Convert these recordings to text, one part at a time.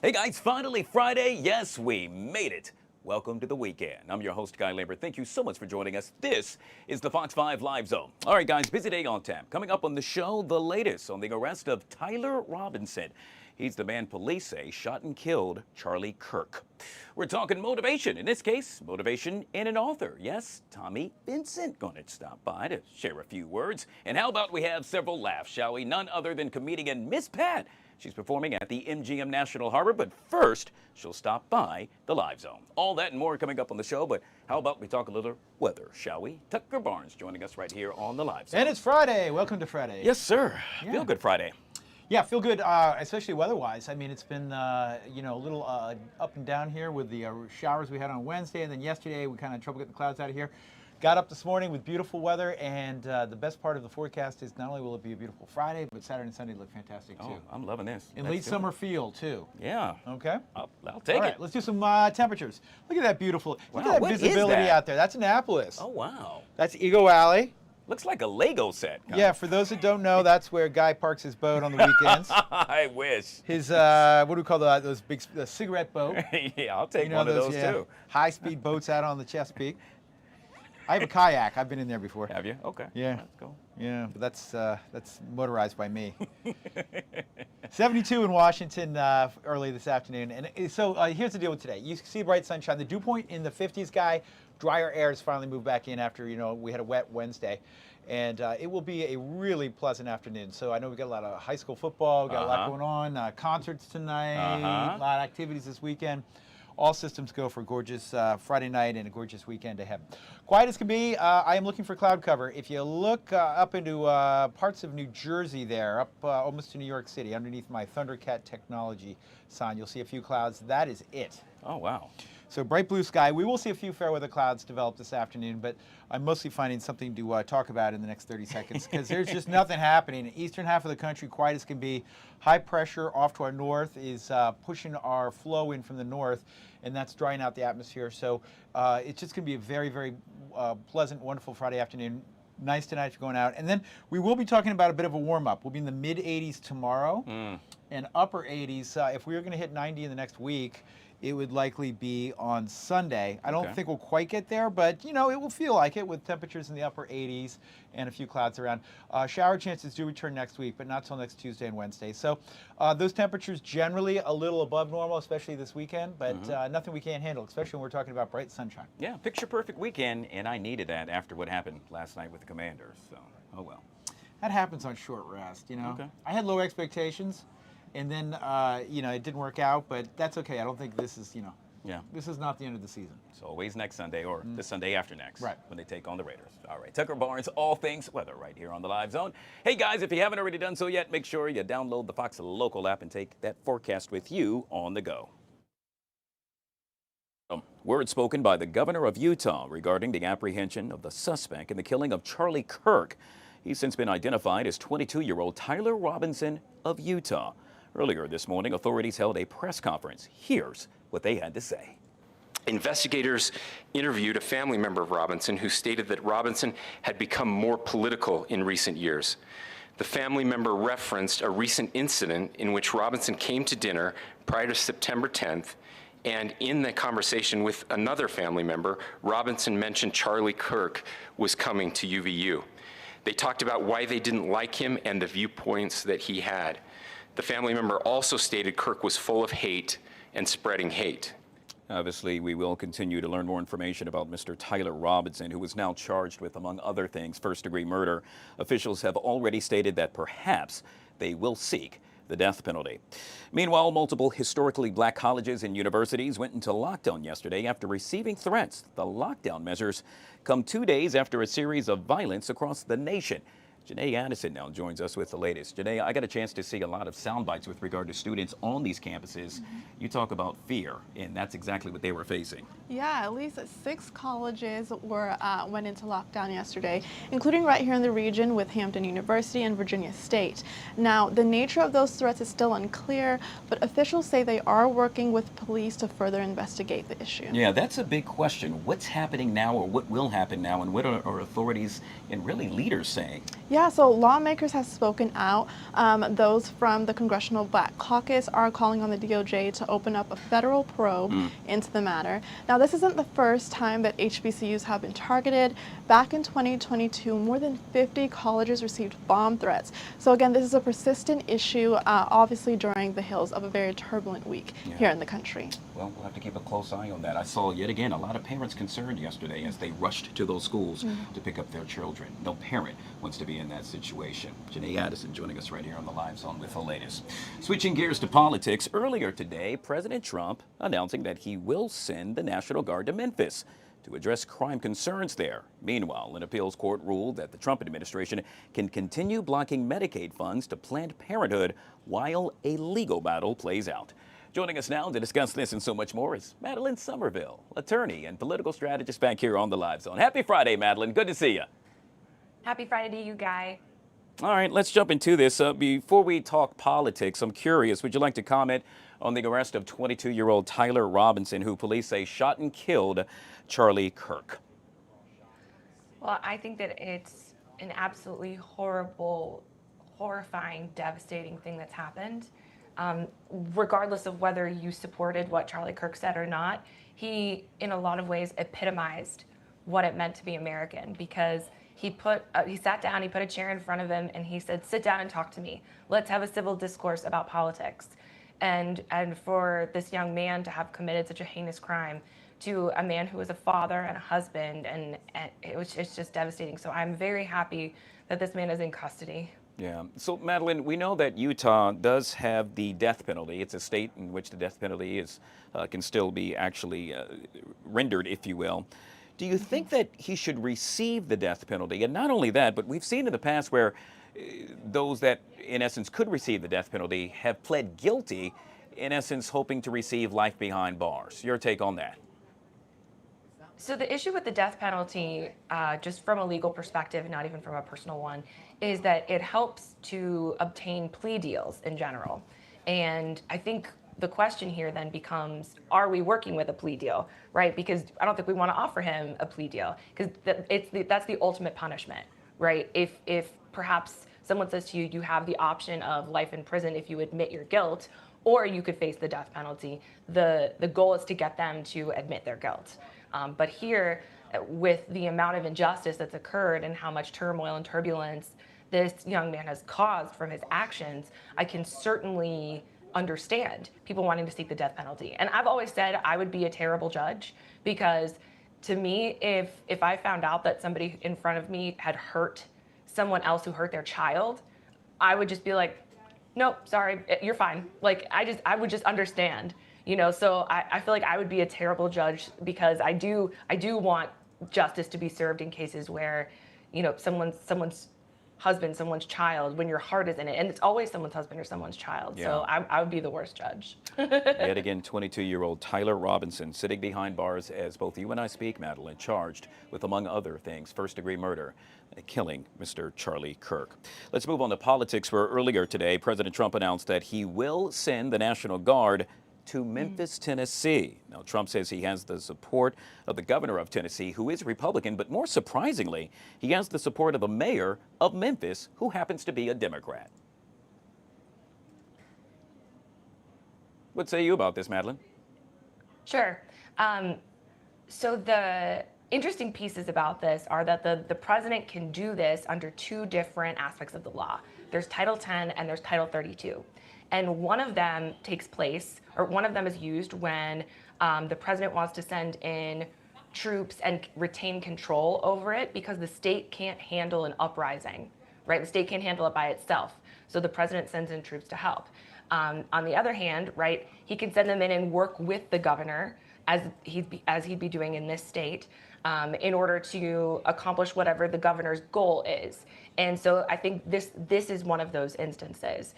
Hey guys, finally Friday. Yes, we made it. Welcome to the weekend. I'm your host, Guy Lambert. Thank you so much for joining us. This is the Fox 5 Live Zone. All right, guys, busy day on tap. Coming up on the show, the latest on the arrest of Tyler Robinson. He's the man police say shot and killed Charlie Kirk. We're talking motivation. In this case, motivation in an author. Yes, TOMMI VINCENT going to stop by to share a few words. And how about we have several laughs, shall we? None other than comedian Miss Pat. She's performing at the MGM National Harbor, but first, she'll stop by the Live Zone. All that and more coming up on the show, but how about we talk a little weather, shall we? Tucker Barnes joining us right here on the Live Zone. And it's Friday. Welcome to Friday. Yes, sir. Yeah. Feel good Friday. Yeah, feel good, especially weather-wise. I mean, it's been, you know, a little up and down here with the showers we had on Wednesday, and then yesterday we kind of had trouble getting the clouds out of here. Got up this morning with beautiful weather, and the best part of the forecast is not only will it be a beautiful Friday, but Saturday and Sunday look fantastic too. Oh, I'm loving this. And late summer feel too. Yeah. Okay. I'll take All right, it. let's do some temperatures. Look at that beautiful. Look Wow, at that what is visibility that? out there. That's Annapolis. Oh, wow. That's Eagle Alley. Looks like a Lego set. Yeah, for those that don't know, that's where Guy parks his boat on the weekends. I wish. His, what do we call those big cigarette boat? Yeah, I'll take You know, one of those yeah, too. high-speed boats out on the Chesapeake. I have a kayak. I've been in there before. Have you? Okay. Yeah. Let's go. Yeah, but that's motorized by me. 72 in Washington early this afternoon. And so here's the deal with today. You see bright sunshine. The dew point in the 50s, Guy. Drier air has finally moved back in after, you know, we had a wet Wednesday. And it will be a really pleasant afternoon. So I know we got a lot of high school football, got a lot going on, concerts tonight, a lot of activities this weekend. All systems go for a gorgeous Friday night and a gorgeous weekend ahead. Quiet as can be, I am looking for cloud cover. If you look up into parts of New Jersey there, up almost to New York City, underneath my Thundercat Technology sign, you'll see a few clouds. That is it. Oh, wow. So bright blue sky. We will see a few fair weather clouds develop this afternoon, but I'm mostly finding something to talk about in the next 30 seconds because there's just nothing happening. The eastern half of the country, quiet as can be. High pressure off to our north is pushing our flow in from the north, and that's drying out the atmosphere. So it's just going to be a very, very pleasant, wonderful Friday afternoon. Nice tonight if you're going out. And then we will be talking about a bit of a warm-up. We'll be in the mid-80s tomorrow and upper 80s. If we were going to hit 90 in the next week, it would likely be on Sunday. I don't think we'll quite get there, but you know, it will feel like it with temperatures in the upper 80s and a few clouds around. Shower chances do return next week, but not till next Tuesday and Wednesday. So those temperatures generally a little above normal, especially this weekend, but nothing we can't handle, especially when we're talking about bright sunshine. Yeah, picture perfect weekend, and I needed that after what happened last night with the Commanders. So, oh well. That happens on short rest, you know. I had low expectations. And then, you know, it didn't work out, but that's okay. I don't think this is, you know, this is not the end of the season. So always next Sunday or the Sunday after next when they take on the Raiders. All right, Tucker Barnes, all things weather right here on the Live Zone. Hey, guys, if you haven't already done so yet, make sure you download the Fox Local app and take that forecast with you on the go. Words spoken by the governor of Utah regarding the apprehension of the suspect in the killing of Charlie Kirk. He's since been identified as 22-year-old Tyler Robinson of Utah. Earlier this morning, authorities held a press conference. Here's what they had to say. Investigators interviewed a family member of Robinson who stated that Robinson had become more political in recent years. The family member referenced a recent incident in which Robinson came to dinner prior to September 10th, and in the conversation with another family member, Robinson mentioned Charlie Kirk was coming to UVU. They talked about why they didn't like him and the viewpoints that he had. The family member also stated Kirk was full of hate and spreading hate. Obviously, we will continue to learn more information about Mr. Tyler Robinson, who is now charged with, among other things, first-degree murder. Officials have already stated that perhaps they will seek the death penalty. Meanwhile, multiple historically black colleges and universities went into lockdown yesterday after receiving threats. The lockdown measures come 2 days after a series of violence across the nation. Janae Addison now joins us with the latest. Janae, I got a chance to see a lot of sound bites with regard to students on these campuses. You talk about fear, and that's exactly what they were facing. Yeah, at least 6 colleges went into lockdown yesterday, including right here in the region with Hampton University and Virginia State. Now, the nature of those threats is still unclear, but officials say they are working with police to further investigate the issue. Yeah, that's a big question. What's happening now, or what will happen now, and what are our authorities and really leaders saying? Yeah, so lawmakers have spoken out. Those from the Congressional Black Caucus are calling on the DOJ to open up a federal probe into the matter. Now, this isn't the first time that HBCUs have been targeted. Back in 2022, more than 50 colleges received bomb threats. So again, this is a persistent issue, obviously during the heels of a very turbulent week here in the country. Well, we'll have to keep a close eye on that. I saw, yet again, a lot of parents concerned yesterday as they rushed to those schools to pick up their children. No parent wants to be in that situation. Janae Addison joining us right here on the Live Zone with the latest. Switching gears to politics, earlier today, President Trump announcing that he will send the National Guard to Memphis to address crime concerns there. Meanwhile, an appeals court ruled that the Trump administration can continue blocking Medicaid funds to Planned Parenthood while a legal battle plays out. Joining us now to discuss this and so much more is Madeline Somerville, attorney and political strategist back here on the Live Zone. Happy Friday, Madeline. Good to see you. Happy Friday to you, Guy. All right, let's jump into this. Before we talk politics, I'm curious, would you like to comment on the arrest of 22-year-old Tyler Robinson, who police say shot and killed Charlie Kirk? Well, I think that it's an absolutely horrible, horrifying, devastating thing that's happened. Regardless of whether you supported what Charlie Kirk said or not, he, in a lot of ways, epitomized what it meant to be American, because he sat down, he put a chair in front of him, and he said, "Sit down and talk to me. Let's have a civil discourse about politics." And for this young man to have committed such a heinous crime to a man who was a father and a husband, and it's just devastating. So I'm very happy that this man is in custody. Yeah. So, Madeline, we know that Utah does have the death penalty. It's a state in which the death penalty can still be actually rendered, if you will. Do you think that he should receive the death penalty? And not only that, but we've seen in the past where those that, in essence, could receive the death penalty have pled guilty, in essence, hoping to receive life behind bars. Your take on that? So the issue with the death penalty, just from a legal perspective, not even from a personal one, is that it helps to obtain plea deals in general. And I think the question here then becomes, are we working with a plea deal, right? Because I don't think we want to offer him a plea deal, because that's the ultimate punishment, right? If perhaps someone says to you, you have the option of life in prison if you admit your guilt, or you could face the death penalty, the goal is to get them to admit their guilt. But here, with the amount of injustice that's occurred and how much turmoil and turbulence this young man has caused from his actions, I can certainly understand people wanting to seek the death penalty. And I've always said I would be a terrible judge, because to me, if I found out that somebody in front of me had hurt someone else who hurt their child, I would just be like, nope, sorry, you're fine. Like, I would just understand. You know, so I feel like I would be a terrible judge, because I do want justice to be served in cases where, you know, someone's husband, someone's child, when your heart is in it, and it's always someone's husband or someone's child. Yeah. So I would be the worst judge. Yet again, 22-year-old Tyler Robinson sitting behind bars as both you and I speak, Madeline, charged with, among other things, first-degree murder, killing Mr. Charlie Kirk. Let's move on to politics, where earlier today, President Trump announced that he will send the National Guard to Memphis, Tennessee. Now, Trump says he has the support of the governor of Tennessee, who is Republican, but more surprisingly, he has the support of the mayor of Memphis, who happens to be a Democrat. What say you about this, Madeline? Sure. So the interesting pieces about this are that the president can do this under two different aspects of the law. There's Title 10 and there's Title 32. And one of them takes place, or one of them is used when the president wants to send in troops and retain control over it, because the state can't handle an uprising, right? The state can't handle it by itself. So the president sends in troops to help. On the other hand, right, he can send them in and work with the governor, as he'd be doing in this state, in order to accomplish whatever the governor's goal is. And so I think this is one of those instances.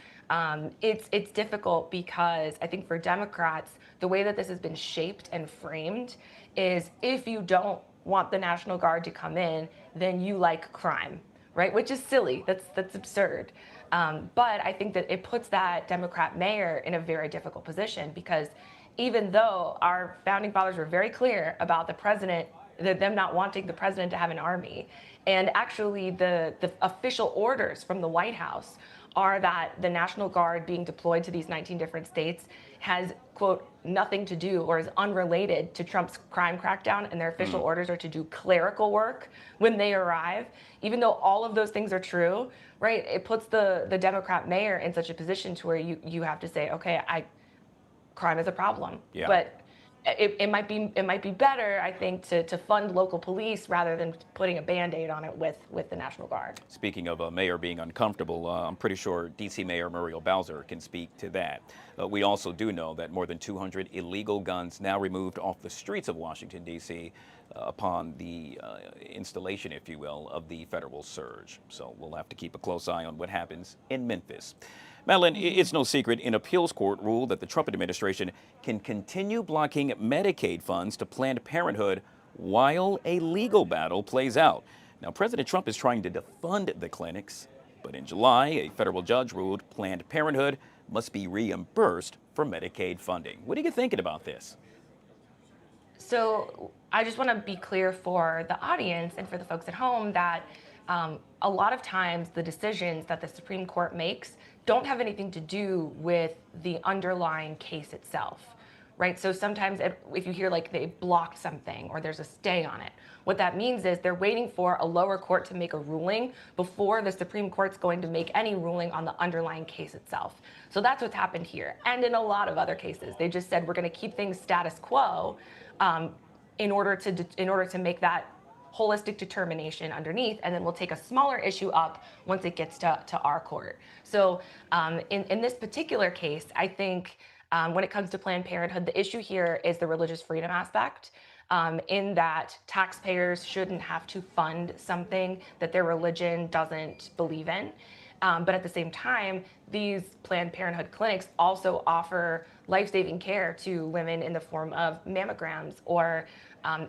It's difficult, because I think for Democrats, the way that this has been shaped and framed is, if you don't want the National Guard to come in, then you like crime, right? Which is silly. That's absurd. But I think that it puts that Democrat mayor in a very difficult position, because even though our founding fathers were very clear about the president, them not wanting the president to have an army. And actually, the official orders from the White House are that the National Guard being deployed to these 19 different states has, quote, nothing to do or is unrelated to Trump's crime crackdown, and their official orders are to do clerical work when they arrive. Even though all of those things are true, right, it puts the Democrat mayor in such a position to where you have to say, okay, crime is a problem. Yeah. But it might be better, I think, to fund local police rather than putting a Band-Aid on it with the National Guard. Speaking of a mayor being uncomfortable, I'm pretty sure D.C. Mayor Muriel Bowser can speak to that. We also do know that more than 200 illegal guns now removed off the streets of Washington, D.C. Upon the installation, if you will, of the federal surge. So we'll have to keep a close eye on what happens in Memphis. Madeline, it's no secret an appeals court ruled that the Trump administration can continue blocking Medicaid funds to Planned Parenthood while a legal battle plays out. Now, President Trump is trying to defund the clinics, but in July, a federal judge ruled Planned Parenthood must be reimbursed for Medicaid funding. What are you thinking about this? So I just want to be clear for the audience and for the folks at home that a lot of times the decisions that the Supreme Court makes don't have anything to do with the underlying case itself, right? So sometimes if you hear like they blocked something or there's a stay on it, what that means is they're waiting for a lower court to make a ruling before the Supreme Court's going to make any ruling on the underlying case itself. So that's what's happened here. And in a lot of other cases, they just said we're going to keep things status quo in order to make that holistic determination underneath, and then we'll take a smaller issue up once it gets to our court. So in this particular case, I think when it comes to Planned Parenthood, the issue here is the religious freedom aspect, in that taxpayers shouldn't have to fund something that their religion doesn't believe in. But at the same time, these Planned Parenthood clinics also offer life-saving care to women in the form of mammograms or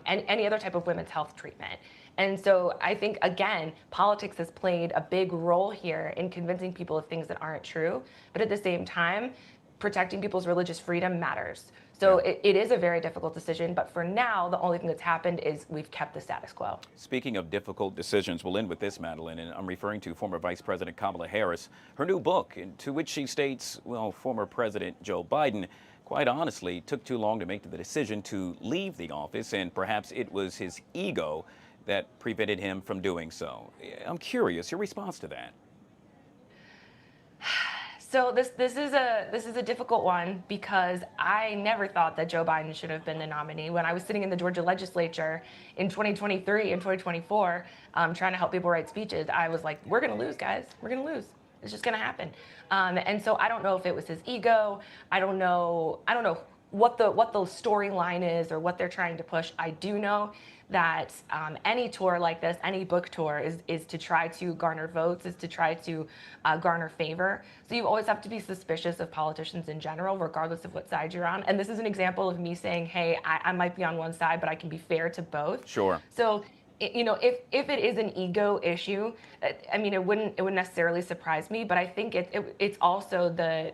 any other type of women's health treatment. And so I think, again, politics has played a big role here in convincing people of things that aren't true. But at the same time, protecting people's religious freedom matters. So it is a very difficult decision, but for now, the only thing that's happened is we've kept the status quo. Speaking of difficult decisions, we'll end with this, Madeline, and I'm referring to former Vice President Kamala Harris, her new book, to which she states, well, former President Joe Biden, quite honestly, took too long to make the decision to leave the office, and perhaps it was his ego that prevented him from doing so. I'm curious, your response to that? So this is a difficult one because I never thought that Joe Biden should have been the nominee. When I was sitting in the Georgia legislature in 2023 and 2024, trying to help people write speeches, I was like, we're going to lose, guys. We're going to lose. It's just going to happen. And so I don't know if it was his ego. I don't know what the storyline is or what they're trying to push. I do know that any tour like this, any book tour, is to try to garner votes, is to try to garner favor. So you always have to be suspicious of politicians in general, regardless of what side you're on. And this is an example of me saying, hey, I might be on one side, but I can be fair to both. Sure. So, you know, if it is an ego issue, I mean, it wouldn't necessarily surprise me, but I think it's also the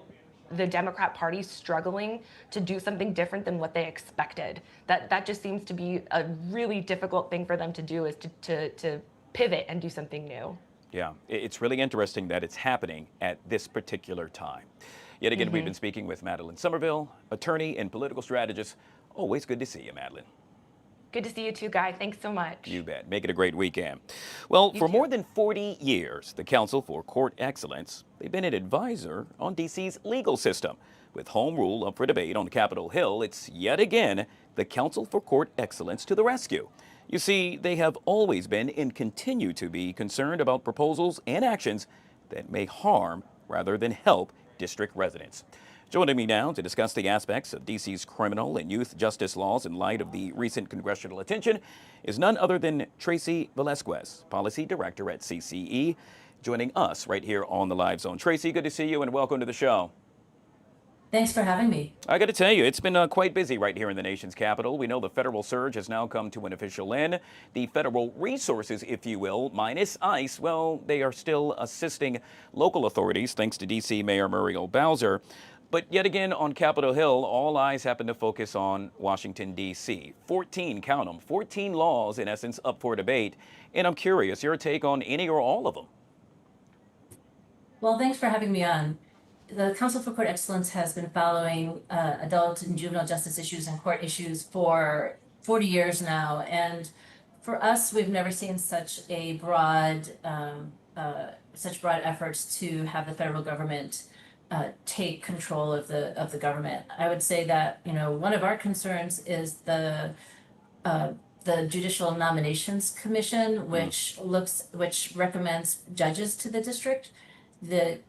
Democrat Party struggling to do something different than what they expected. That just seems to be a really difficult thing for them to do, is to pivot and do something new. Yeah, it's really interesting that it's happening at this particular time. Yet again, we've been speaking with Madeline Somerville, attorney and political strategist. Always good to see you, Madeline. Good to see you too, Guy. Thanks so much. You bet. Make it a great weekend. Well, for more than 40 years, the Council for Court Excellence, they've been an advisor on D.C.'s legal system. With home rule up for debate on Capitol Hill, it's yet again the Council for Court Excellence to the rescue. You see, they have always been and continue to be concerned about proposals and actions that may harm rather than help district residents. Joining me now to discuss the aspects of D.C.'s criminal and youth justice laws in light of the recent congressional attention is none other than Tracy Velasquez, Policy Director at CCE, joining us right here on the Live Zone. Tracy, good to see you and welcome to the show. Thanks for having me. I got to tell you, it's been quite busy right here in the nation's capital. We know the federal surge has now come to an official end. The federal resources, if you will, minus ICE, well, they are still assisting local authorities, thanks to D.C. Mayor Muriel Bowser. But yet again, on Capitol Hill, all eyes happen to focus on Washington, D.C. 14, count them, 14 laws, in essence, up for debate. And I'm curious, your take on any or all of them? Well, thanks for having me on. The Council for Court Excellence has been following adult and juvenile justice issues and court issues for 40 years now. And for us, we've never seen such a such broad efforts to have the federal government take control of the government. I would say that, one of our concerns is the Judicial Nominations Commission, which recommends judges to the district. The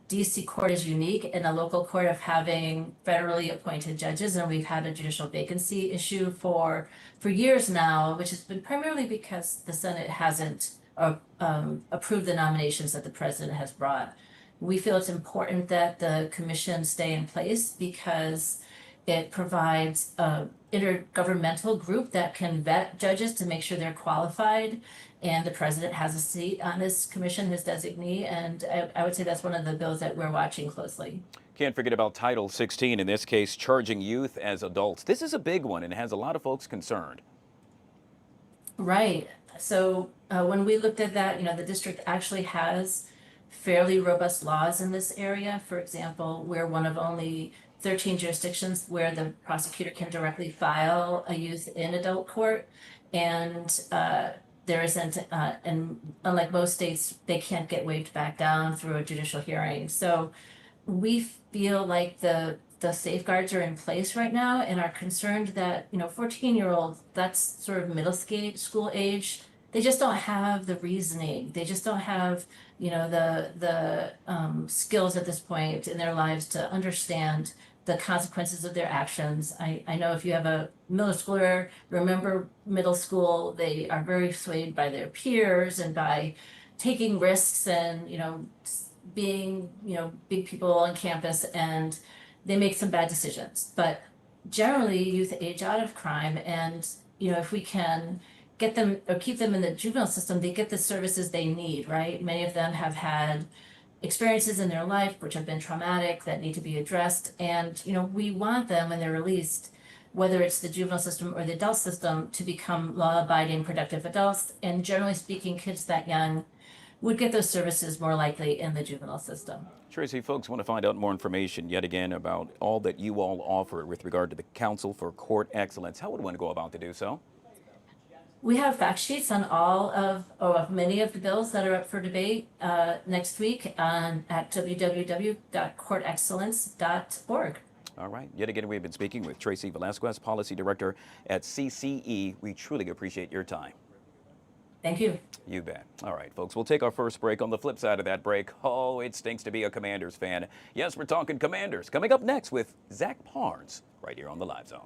DC court is unique in a local court of having federally appointed judges, and we've had a judicial vacancy issue for years now, which has been primarily because the Senate hasn't approved the nominations that the president has brought. We feel it's important that the commission stay in place because it provides an intergovernmental group that can vet judges to make sure they're qualified. And the president has a seat on this commission, his designee. And I would say that's one of the bills that we're watching closely. Can't forget about Title 16, in this case, charging youth as adults. This is a big one and it has a lot of folks concerned. Right. So when we looked at that, the district actually has fairly robust laws in this area. For example, we're one of only 13 jurisdictions where the prosecutor can directly file a youth in adult court. And there isn't, and unlike most states, they can't get waived back down through a judicial hearing. So we feel like the safeguards are in place right now and are concerned that, 14-year-olds, that's sort of middle school age, they just don't have the reasoning. They just don't have, the skills at this point in their lives to understand the consequences of their actions. I know if you have a middle schooler, remember middle school, they are very swayed by their peers and by taking risks and, being, big people on campus, and they make some bad decisions. But generally, youth age out of crime, and, if we can get them or keep them in the juvenile system, they get the services they need, right? Many of them have had experiences in their life which have been traumatic that need to be addressed. And, we want them when they're released, whether it's the juvenile system or the adult system, to become law-abiding, productive adults. And generally speaking, kids that young would get those services more likely in the juvenile system. Tracy, folks want to find out more information yet again about all that you all offer with regard to the Council for Court Excellence. How would one go about to do so? We have fact sheets on all of many of the bills that are up for debate next week at www.courtexcellence.org. All right. Yet again, we've been speaking with Tracy Velasquez, Policy Director at CCE. We truly appreciate your time. Thank you. You bet. All right, folks, we'll take our first break. On the flip side of that break, oh, it stinks to be a Commanders fan. Yes, we're talking Commanders. Coming up next with Zach Parnes, right here on the Live Zone.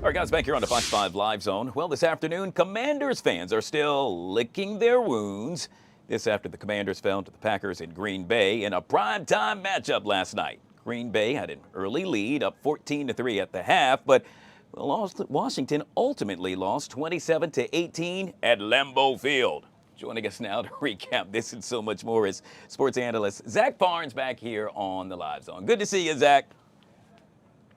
All right, guys, back here on the Fox 5 Live Zone. Well, this afternoon, Commanders fans are still licking their wounds. This after the Commanders fell to the Packers in Green Bay in a primetime matchup last night. Green Bay had an early lead, up 14-3 at the half, but Washington ultimately lost 27-18 at Lambeau Field. Joining us now to recap this and so much more is sports analyst Zach Barnes back here on the Live Zone. Good to see you, Zach.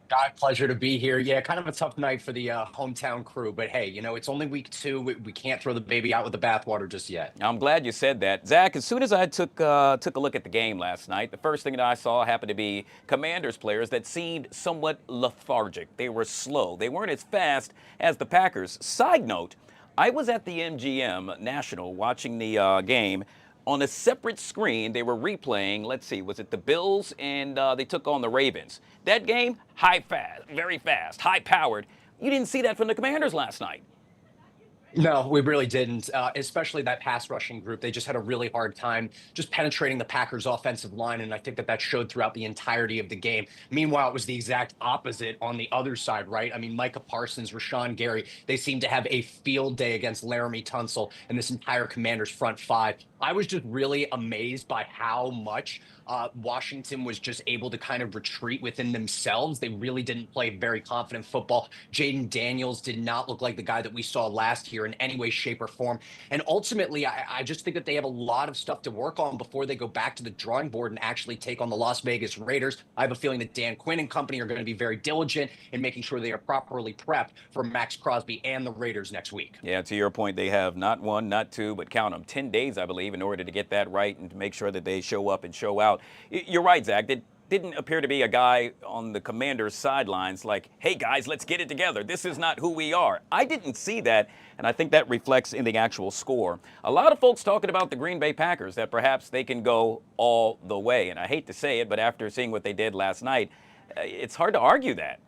Guy, pleasure to be here. Yeah, kind of a tough night for the hometown crew, but hey, you know, it's only week 2. We can't throw the baby out with the bathwater just yet. I'm glad you said that. Zach, as soon as I took a look at the game last night, the first thing that I saw happened to be Commanders players that seemed somewhat lethargic. They were slow. They weren't as fast as the Packers. Side note, I was at the MGM National watching the game. On a separate screen, they were replaying, let's see, was it the Bills and they took on the Ravens. That game, very fast, high-powered. You didn't see that from the Commanders last night. No, we really didn't, especially that pass rushing group. They just had a really hard time just penetrating the Packers' offensive line, and I think that showed throughout the entirety of the game. Meanwhile, it was the exact opposite on the other side, right? I mean, Micah Parsons, Rashawn Gary, they seemed to have a field day against Laramie Tunsil and this entire Commanders front five. I was just really amazed by how much Washington was just able to kind of retreat within themselves. They really didn't play very confident football. Jaden Daniels did not look like the guy that we saw last year in any way, shape, or form. And ultimately, I just think that they have a lot of stuff to work on before they go back to the drawing board and actually take on the Las Vegas Raiders. I have a feeling that Dan Quinn and company are going to be very diligent in making sure they are properly prepped for Max Crosby and the Raiders next week. Yeah, to your point, they have not 1, not 2, but count them, 10 days, I believe, in order to get that right and to make sure that they show up and show out. You're right, Zach. It didn't appear to be a guy on the Commanders' sidelines like, hey, guys, let's get it together. This is not who we are. I didn't see that, and I think that reflects in the actual score. A lot of folks talking about the Green Bay Packers, that perhaps they can go all the way. And I hate to say it, but after seeing what they did last night, it's hard to argue that.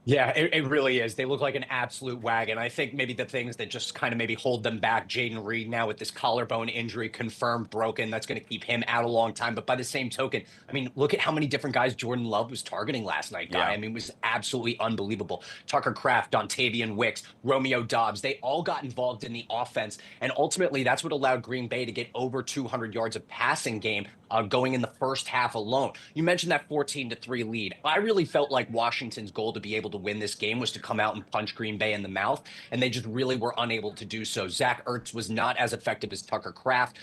Yeah, it really is. They look like an absolute wagon. I think maybe the things that just kind of maybe hold them back, Jaden Reed now with this collarbone injury confirmed broken, that's going to keep him out a long time. But by the same token, I mean, look at how many different guys Jordan Love was targeting last night, Guy. Yeah. I mean, it was absolutely unbelievable. Tucker Kraft, Dontavian Wicks, Romeo Dobbs, they all got involved in the offense. And ultimately, that's what allowed Green Bay to get over 200 yards of passing game going in the first half alone. You mentioned that 14-3 lead. I really felt like Washington's goal to be able to win this game was to come out and punch Green Bay in the mouth, and they just really were unable to do so. Zach Ertz was not as effective as Tucker Kraft.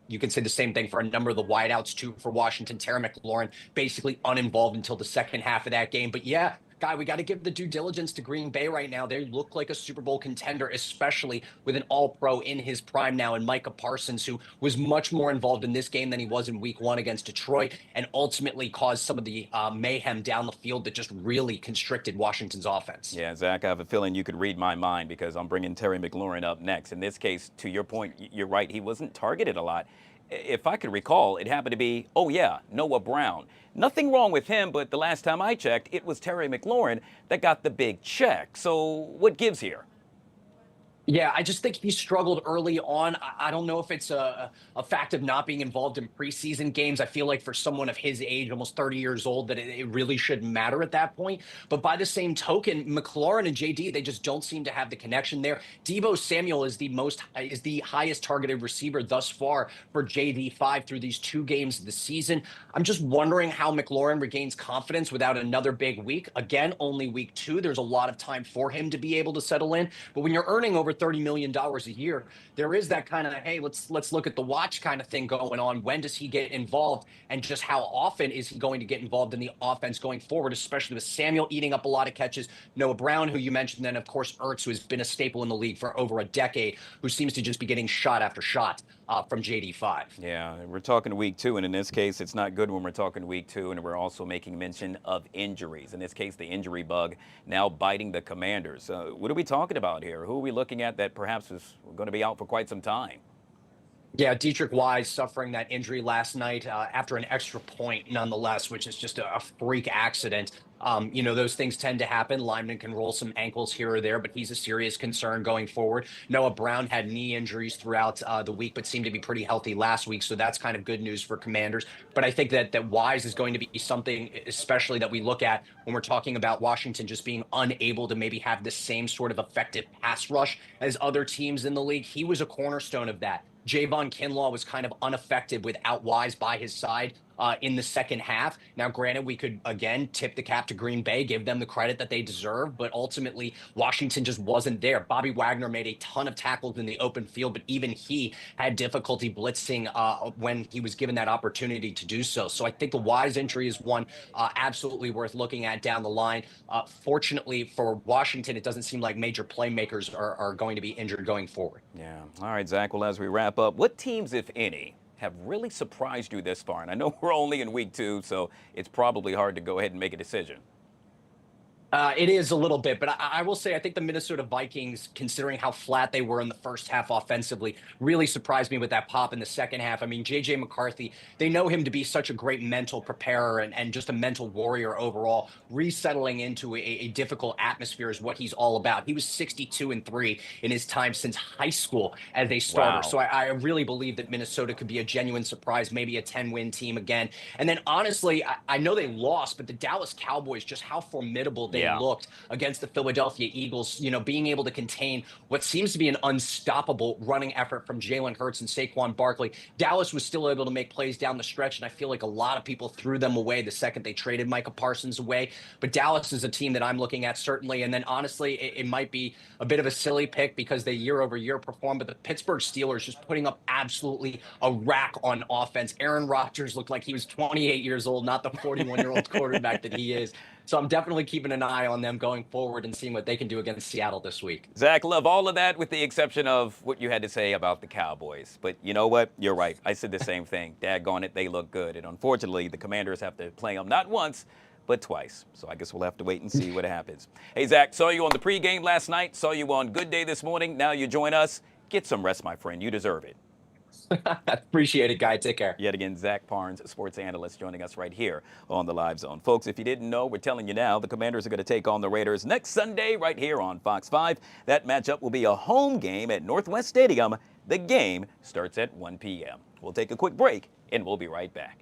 You can say the same thing for a number of the wideouts too for Washington. Terry McLaurin basically uninvolved until the second half of that game. But yeah, Guy, we got to give the due diligence to Green Bay right now. They look like a Super Bowl contender, especially with an all-pro in his prime now and Micah Parsons, who was much more involved in this game than he was in week 1 against Detroit and ultimately caused some of the mayhem down the field that just really constricted Washington's offense. Yeah, Zach, I have a feeling you could read my mind because I'm bringing Terry McLaurin up next. In this case, to your point, you're right. He wasn't targeted a lot. If I could recall, it happened to be, oh yeah, Noah Brown. Nothing wrong with him, but the last time I checked, it was Terry McLaurin that got the big check. So what gives here? Yeah, I just think he struggled early on. I don't know if it's a fact of not being involved in preseason games. I feel like for someone of his age, almost 30 years old, that it really shouldn't matter at that point. But by the same token, McLaurin and JD, they just don't seem to have the connection there. Deebo Samuel is the highest targeted receiver thus far for JD5 through these 2 games of the season. I'm just wondering how McLaurin regains confidence without another big week. Again, only week 2. There's a lot of time for him to be able to settle in. But when you're earning over $30 million a year, there is that kind of, hey, let's look at the watch kind of thing going on. When does he get involved? And just how often is he going to get involved in the offense going forward, especially with Samuel eating up a lot of catches, Noah Brown, who you mentioned, then of course Ertz, who has been a staple in the league for over a decade, who seems to just be getting shot after shot from JD5. Yeah, we're talking week 2, and in this case, it's not good when we're talking week 2, and we're also making mention of injuries. In this case, the injury bug now biting the Commanders. What are we talking about here? Who are we looking at that perhaps is going to be out for quite some time? Yeah, Dietrich Wise suffering that injury last night after an extra point nonetheless, which is just a freak accident. You know, those things tend to happen. Linemen can roll some ankles here or there, but he's a serious concern going forward. Noah Brown had knee injuries throughout the week, but seemed to be pretty healthy last week. So that's kind of good news for Commanders. But I think that Wise is going to be something, especially that we look at when we're talking about Washington just being unable to maybe have the same sort of effective pass rush as other teams in the league. He was a cornerstone of that. Javon Kinlaw was kind of unaffected without Wise by his side in the second half. Now, granted, we could, again, tip the cap to Green Bay, give them the credit that they deserve, but ultimately, Washington just wasn't there. Bobby Wagner made a ton of tackles in the open field, but even he had difficulty blitzing when he was given that opportunity to do so. So I think the Wise injury is one absolutely worth looking at down the line. Fortunately for Washington, it doesn't seem like major playmakers are going to be injured going forward. Yeah. All right, Zach. Well, as we wrap up, what teams, if any, have really surprised you this far? And I know we're only in week 2, so it's probably hard to go ahead and make a decision. It is a little bit, but I will say I think the Minnesota Vikings, considering how flat they were in the first half offensively, really surprised me with that pop in the second half. I mean, J.J. McCarthy, they know him to be such a great mental preparer and just a mental warrior overall. Resettling into a difficult atmosphere is what he's all about. He was 62-3 in his time since high school as a starter. Wow. So I really believe that Minnesota could be a genuine surprise, maybe a 10-win team again. And then honestly, I know they lost, but the Dallas Cowboys, just how formidable they looked against the Philadelphia Eagles, you know, being able to contain what seems to be an unstoppable running effort from Jalen Hurts and Saquon Barkley. Dallas was still able to make plays down the stretch, and I feel like a lot of people threw them away the second they traded Micah Parsons away. But Dallas is a team that I'm looking at, certainly. And then, honestly, it might be a bit of a silly pick because they year-over-year perform, but the Pittsburgh Steelers just putting up absolutely a rack on offense. Aaron Rodgers looked like he was 28 years old, not the 41-year-old quarterback that he is. So I'm definitely keeping an eye on them going forward and seeing what they can do against Seattle this week. Zach, love all of that with the exception of what you had to say about the Cowboys. But you know what? You're right. I said the same thing. Daggone it, they look good. And unfortunately, the Commanders have to play them not once, but twice. So I guess we'll have to wait and see what happens. Hey, Zach, saw you on the pregame last night. Saw you on Good Day this morning. Now you join us. Get some rest, my friend. You deserve it. Appreciate it, Guy. Take care. Yet again, Zach Parnes, sports analyst, joining us right here on the Live Zone. Folks, if you didn't know, we're telling you now, the Commanders are going to take on the Raiders next Sunday right here on Fox 5. That matchup will be a home game at Northwest Stadium. The game starts at 1 p.m. We'll take a quick break, and we'll be right back.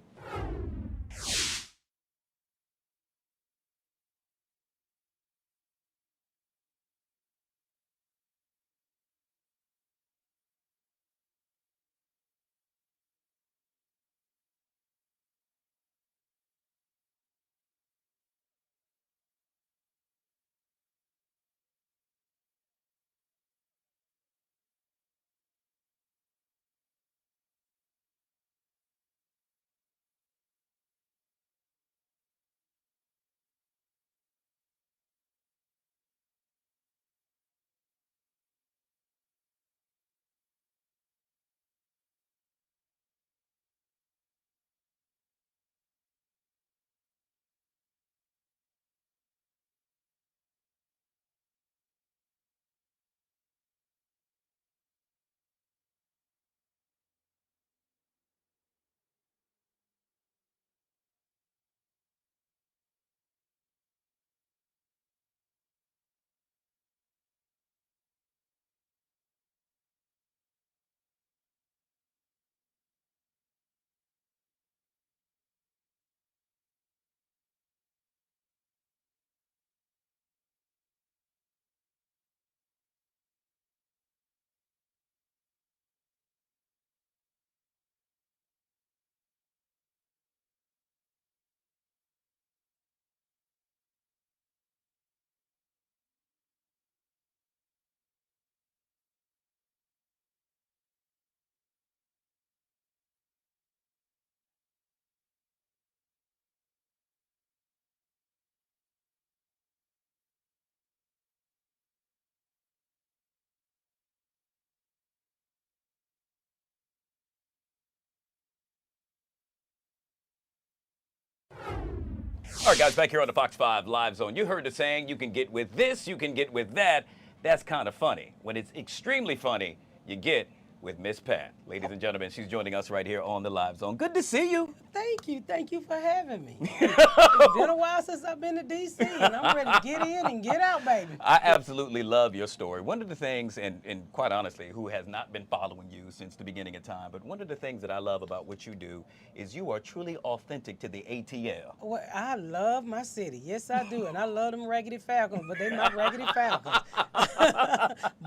All right, guys, back here on the Fox 5 Live Zone. You heard the saying, you can get with this, you can get with that. That's kind of funny. When it's extremely funny, you get with Miss Pat. Ladies and gentlemen, she's joining us right here on the Live Zone. Good to see you. Thank you for having me. It's been a while since I've been to D.C. and I'm ready to get in and get out, baby. I absolutely love your story. One of the things, and quite honestly, who has not been following you since the beginning of time, but one of the things that I love about what you do is you are truly authentic to the ATL. Well, I love my city. Yes, I do. And I love them Raggedy Falcons, but they're not Raggedy Falcons.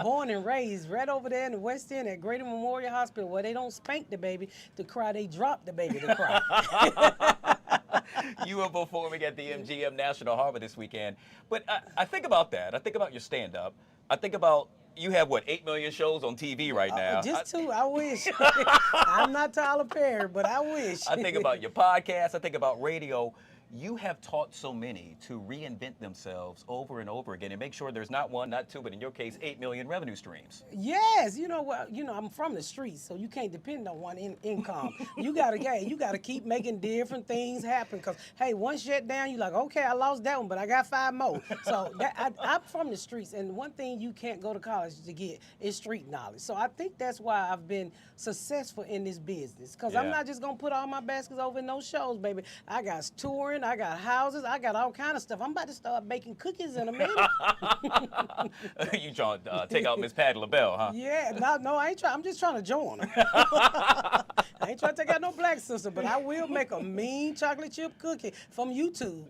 Born and raised right over there in the West End at Greater Memorial Hospital, where they don't spank the baby to cry, they drop the baby to cry. You are performing at the MGM National Harbor this weekend. But I think about that. I think about your stand-up. I think about you have, what, 8 million shows on TV right now? Just 2, I wish. I'm not Tyler Perry, but I wish. I think about your podcast. I think about radio. You have taught so many to reinvent themselves over and over again and make sure there's not 1, not 2, but in your case, 8 million revenue streams. Yes, you know what? I'm from the streets, so you can't depend on one income. You gotta keep making different things happen. Cause hey, one shut down, you like, okay, I lost that one, but I got 5 more. So I'm from the streets, and one thing you can't go to college to get is street knowledge. So I think that's why I've been successful in this business. Cause I'm not just gonna put all my baskets over in those shows, baby. I got touring. I got houses, I got all kind of stuff. I'm about to start baking cookies in a minute. You trying to take out Miss Patti LaBelle, huh? Yeah, no, I ain't trying. I'm just trying to join her. I ain't trying to take out no black sister, but I will make a mean chocolate chip cookie from YouTube.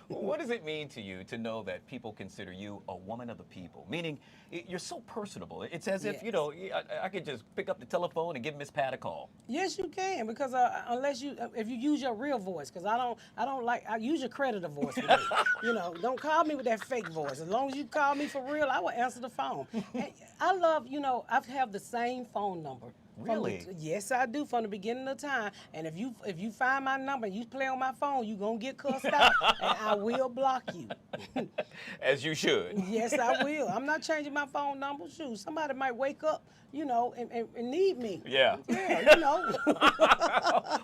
What does it mean to you to know that people consider you a woman of the people? Meaning, you're so personable. It's as if, I could just pick up the telephone and give Miss Pat a call. Yes, you can, because if you use your real voice, because I use your creditor voice with me. Don't call me with that fake voice. As long as you call me for real, I will answer the phone. And I love, I have the same phone number. Really? Yes, I do, from the beginning of time. And if you find my number and you play on my phone, you're going to get cussed out, and I will block you. As you should. Yes, I will. I'm not changing my phone number. Shoot, somebody might wake up, and need me. Yeah. Yeah,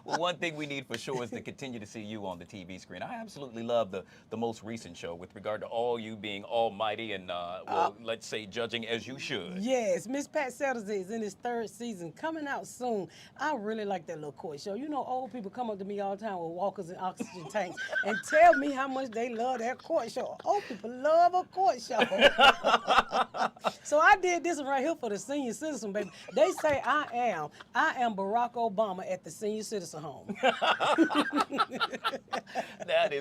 Well, one thing we need for sure is to continue to see you on the TV screen. I absolutely love the most recent show with regard to all you being almighty and, let's say, judging as you should. Yes, Miss Pat Sellers is in his 3rd season, coming out soon. I really like that little court show. Old people come up to me all the time with walkers and oxygen tanks and tell me how much they love that court show. Old people love a court show. So I did this one right here for the senior citizen, baby. They say I am Barack Obama at the senior citizen home. That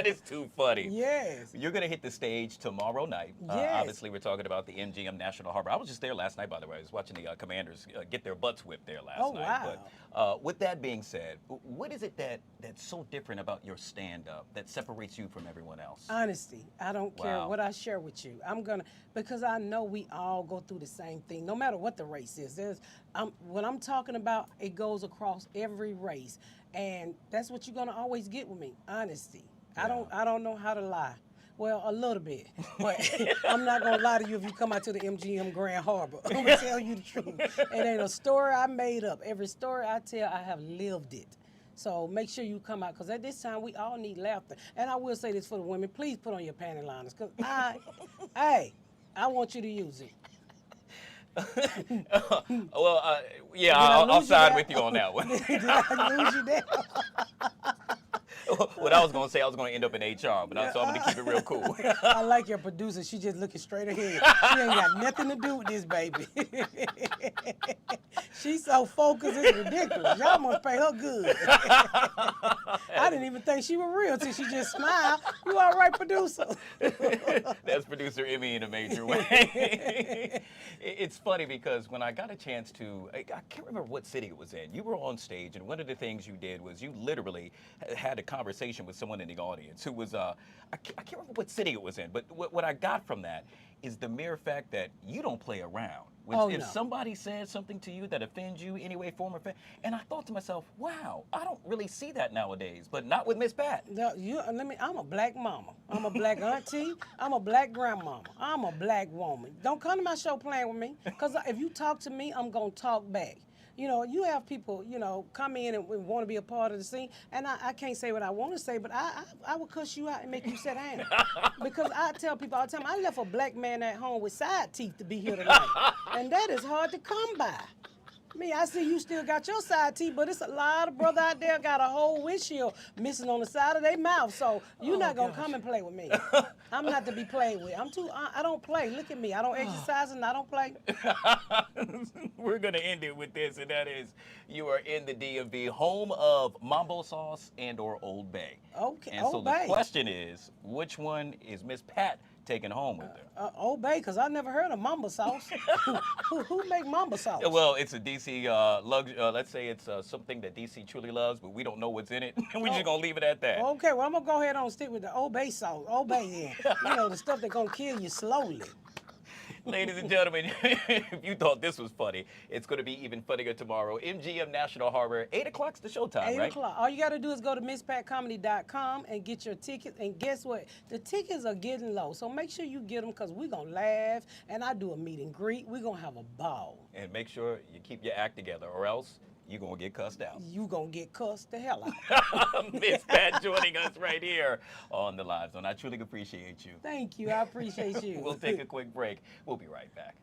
is too funny. Yes. You're going to hit the stage tomorrow night. Yes. Obviously, we're talking about the MGM National Harbor. I was just there last night, by the way. I was watching the Commanders get their butts whipped there last night. Wow. But with that being said, what is it that's so different about your stand-up that separates you from everyone else? Honesty. I don't care what I share with you. Because I know we all go through the same thing, no matter what the race is. What I'm talking about, it goes across every race. And that's what you're going to always get with me, honesty. Yeah. I don't know how to lie. Well, a little bit, but I'm not going to lie to you if you come out to the MGM Grand Harbor. I'm going to tell you the truth. It ain't a story I made up. Every story I tell, I have lived it. So make sure you come out, because at this time, we all need laughter. And I will say this for the women, please put on your panty liners, because I want you to use it. I'll side with you on that one. Did I lose you there? What I was going to say, I was going to end up in HR, but so I'm going to keep it real cool. I like your producer. She just looking straight ahead. She ain't got nothing to do with this, baby. She's so focused, it's ridiculous. Y'all must pay her good. I didn't even think she was real till she just smiled. You all right, producer? That's producer Emmy in a major way. It's funny because when I got a chance to, I can't remember what city it was in. You were on stage, and one of the things you did was you literally had a conversation with someone in the audience who was, I can't remember what city it was in, but what I got from that is the mere fact that you don't play around. If somebody says something to you that offends you any way, form, or fashion, and I thought to myself, wow, I don't really see that nowadays, but not with Miss Pat. No, I'm a black mama. I'm a black auntie. I'm a black grandmama. I'm a black woman. Don't come to my show playing with me, because if you talk to me, I'm going to talk back. You have people, come in and want to be a part of the scene, and I can't say what I want to say, but I will cuss you out and make you sit down. Because I tell people all the time, I left a black man at home with side teeth to be here tonight, and that is hard to come by. I see you still got your side teeth, but it's a lot of brother out there got a whole windshield missing on the side of their mouth. So you're not gonna come and play with me. I'm not to be played with. I don't play. Look at me. I don't exercise and I don't play. We're gonna end it with this, and that is, you are in the DMV, home of Mambo Sauce and/or Old Bay. Okay. And so the question is, which one is Miss Pat taking home with her? Old Bay, because I never heard of Mamba sauce. who make Mamba sauce? Well, it's a DC let's say it's something that DC truly loves, but we don't know what's in it. We're just gonna leave it at that. Okay, well I'm gonna go ahead and stick with the Old Bay sauce. Old Bay, the stuff that's gonna kill you slowly. Ladies and gentlemen, if you thought this was funny, it's going to be even funnier tomorrow. MGM National Harbor, 8 o'clock's the showtime, 8 right? o'clock. All you got to do is go to MissPatComedy.com and get your tickets. And guess what? The tickets are getting low. So make sure you get them because we're going to laugh. And I do a meet and greet. We're going to have a ball. And make sure you keep your act together or else you're going to get cussed out. You going to get cussed the hell out. Miss Pat joining us right here on the Live Zone. I truly appreciate you. Thank you. I appreciate you. We'll take a quick break. We'll be right back.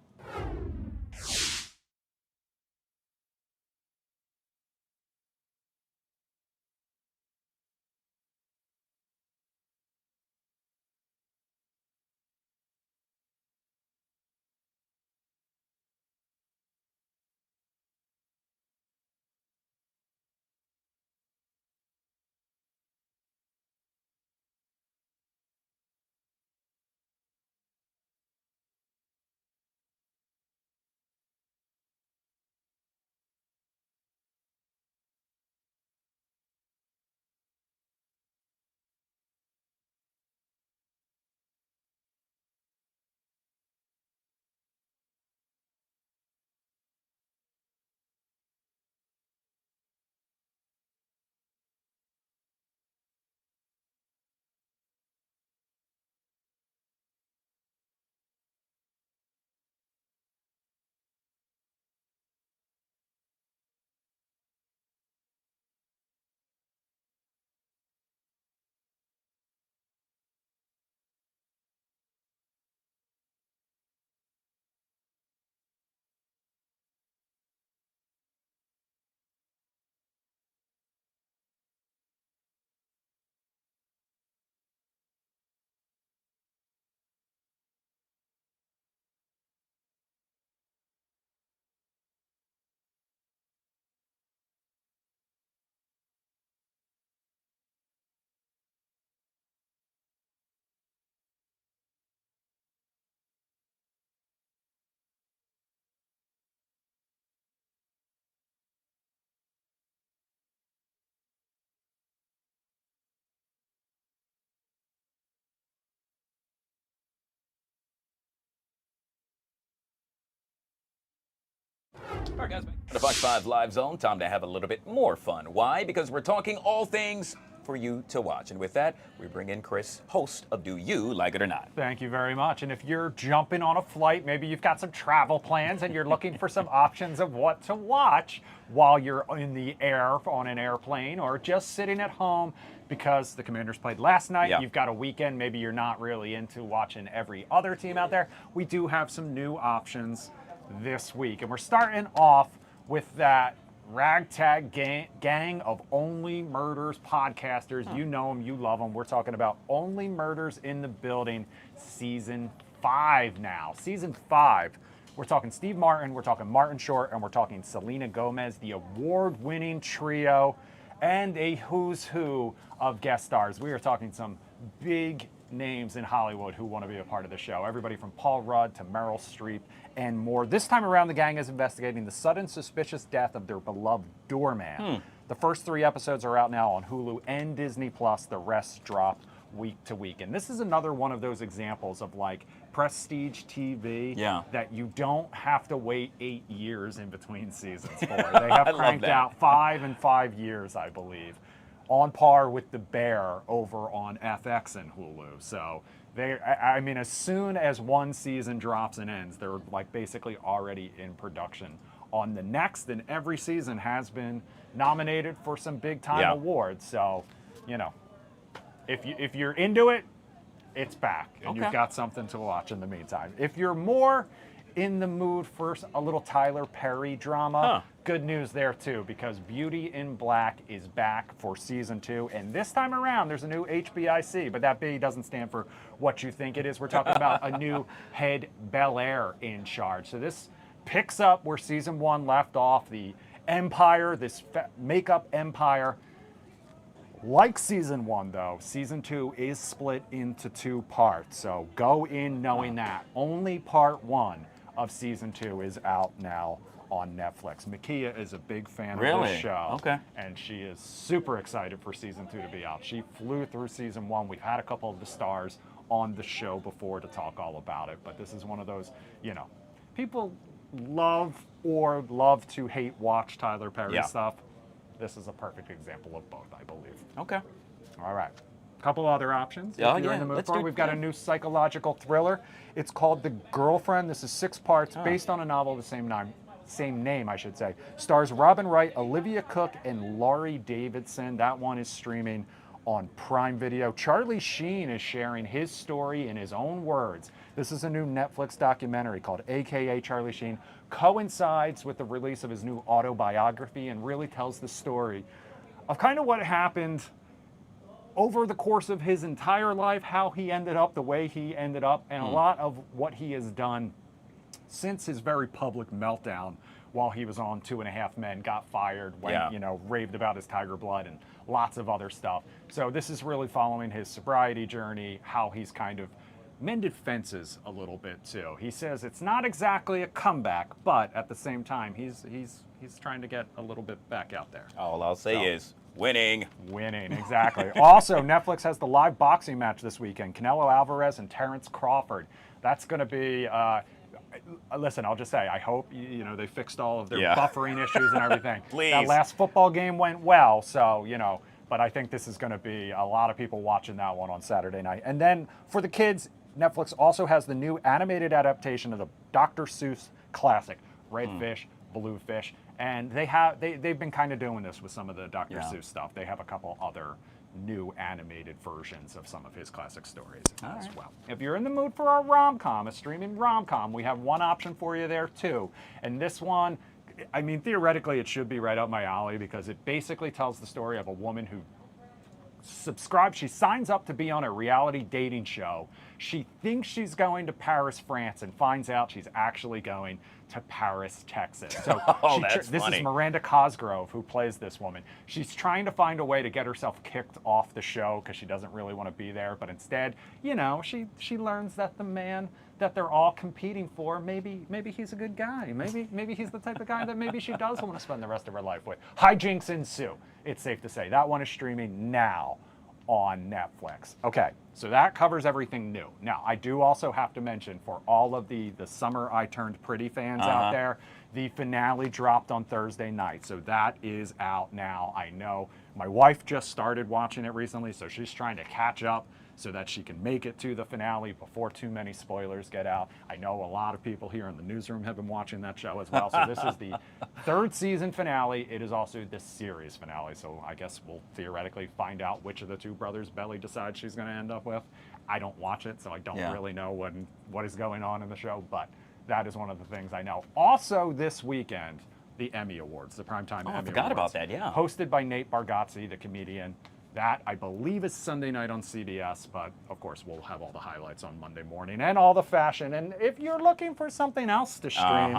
All right, guys, the Fox 5 Live Zone, time to have a little bit more fun. Why? Because we're talking all things for you to watch. And with that, we bring in Chris, host of Do You Like It or Not? Thank you very much. And if you're jumping on a flight, maybe you've got some travel plans and you're looking for some options of what to watch while you're in the air on an airplane or just sitting at home because the Commanders played last night, You've got a weekend, maybe you're not really into watching every other team out there, we do have some new options this week. And we're starting off with that ragtag gang of Only Murders podcasters. You know them, you love them. We're talking about Only Murders in the Building season 5 now. Season 5. We're talking Steve Martin, we're talking Martin Short, and we're talking Selena Gomez, the award-winning trio, and a who's who of guest stars. We are talking some big names in Hollywood who want to be a part of the show. Everybody from Paul Rudd to Meryl Streep and more. This time around, the gang is investigating the sudden suspicious death of their beloved doorman. The first 3 episodes are out now on Hulu and Disney+. The rest drop week to week. And this is another one of those examples of like prestige TV that you don't have to wait 8 years in between seasons for. They have cranked out 5 in 5 years, I believe, on par with The Bear over on FX and Hulu. So I mean, as soon as one season drops and ends, they're like basically already in production on the next, and every season has been nominated for some big time Yeah. awards. So, you know, if you're into it, it's back, and Okay. you've got something to watch in the meantime. If you're more in the mood for a little Tyler Perry drama, good news there too, because Beauty in Black is back for season 2, and this time around there's a new HBIC, but that B doesn't stand for what you think it is. We're talking about a new head Bel Air in charge. So this picks up where season 1 left off. The empire, this makeup empire. Like season 1, though, season 2 is split into 2 parts. So go in knowing that. Only part 1 of season 2 is out now on Netflix. Makia is a big fan of this show. Okay. And she is super excited for season 2 to be out. She flew through season 1. We've had a couple of the stars on the show before to talk all about it. But this is one of those, you know, people love to hate watch Tyler Perry stuff. This is a perfect example of both, I believe. Okay. All right. A couple other options. Oh, if you're yeah, in the mood let's for do it. it, We've got yeah. a new psychological thriller. It's called The Girlfriend. This is 6 parts based on a novel of the same name, I should say. Stars Robin Wright, Olivia Cook, and Laurie Davidson. That one is streaming on Prime Video. Charlie Sheen is sharing his story in his own words. This is a new Netflix documentary called AKA Charlie Sheen. Coincides with the release of his new autobiography and really tells the story of kind of what happened over the course of his entire life, how he ended up the way he ended up, and a lot of what he has done since his very public meltdown while he was on 2.5 Men, got fired, went, you know, raved about his Tiger Blood and lots of other stuff. So this is really following his sobriety journey, how he's kind of mended fences a little bit too. He says it's not exactly a comeback, but at the same time, he's trying to get a little bit back out there. All I'll say is winning. Winning, exactly. Also, Netflix has the live boxing match this weekend. Canelo Alvarez and Terrence Crawford. That's going to be, listen, I'll just say, I hope, you know, they fixed all of their buffering issues and everything. Please. That last football game went well, so, you know, but I think this is going to be a lot of people watching that one on Saturday night. And then for the kids, Netflix also has the new animated adaptation of the Dr. Seuss classic, Red Fish, Blue Fish. And they've been kind of doing this with some of the Dr. Seuss stuff. They have a couple other new animated versions of some of his classic stories as well. If you're in the mood for a rom-com, a streaming rom-com, we have one option for you there too. And this one, I mean, theoretically, it should be right up my alley because it basically tells the story of a woman who she signs up to be on a reality dating show. She thinks she's going to Paris, France, and finds out she's actually going to Paris, Texas. So this is Miranda Cosgrove who plays this woman. She's trying to find a way to get herself kicked off the show because she doesn't really want to be there. But instead, you know, she learns that the man that they're all competing for, maybe he's a good guy. Maybe he's the type of guy that maybe she does want to spend the rest of her life with. Hijinks ensue. It's safe to say. That one is streaming now on Netflix. Okay, so that covers everything new. Now, I do also have to mention for all of the Summer I Turned Pretty fans out there, the finale dropped on Thursday night. So that is out now. I know my wife just started watching it recently, so she's trying to catch up so that she can make it to the finale before too many spoilers get out. I know a lot of people here in the newsroom have been watching that show as well. So this is the 3rd season finale. It is also the series finale. So I guess we'll theoretically find out which of the 2 brothers Belly decides she's going to end up with. I don't watch it, so I don't really know what is going on in the show, but that is one of the things I know. Also this weekend, the Emmy Awards, the Primetime Emmy Awards. I forgot about that, yeah. Hosted by Nate Bargatze, the comedian. That, I believe, is Sunday night on CBS, but of course we'll have all the highlights on Monday morning and all the fashion. And if you're looking for something else to stream,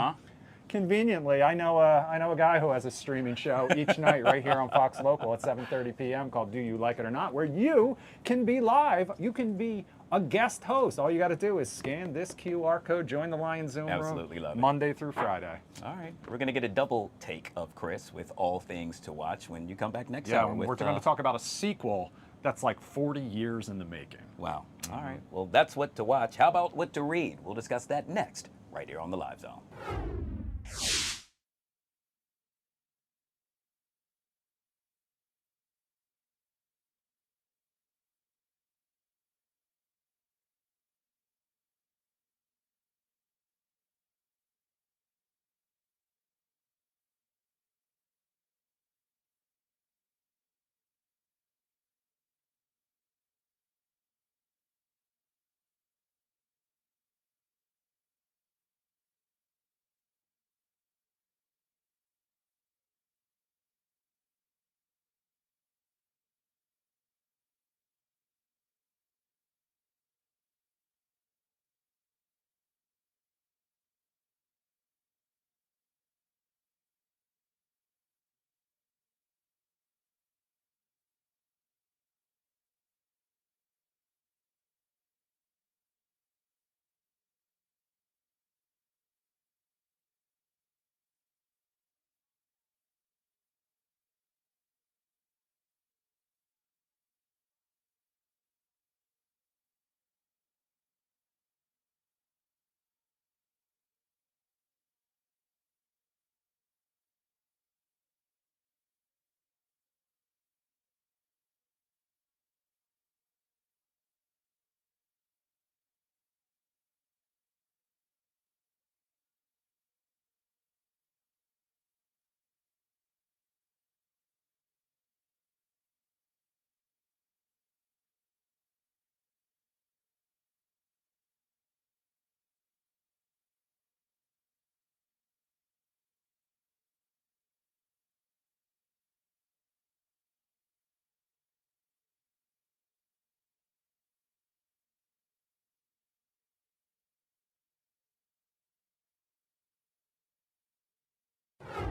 conveniently, I know a guy who has a streaming show each night right here on Fox Local at 7:30 p.m. called Do You Like It or Not, where you can be live. You can be a guest host. All you got to do is scan this QR code, join the Lion Zoom Absolutely room, love it. Monday through Friday. All right. We're going to get a double take of Chris with all things to watch when you come back next Yeah, hour. we're going to talk about a sequel that's like 40 years in the making. Wow. All right. Well, that's what to watch. How about what to read? We'll discuss that next, right here on the Live Zone.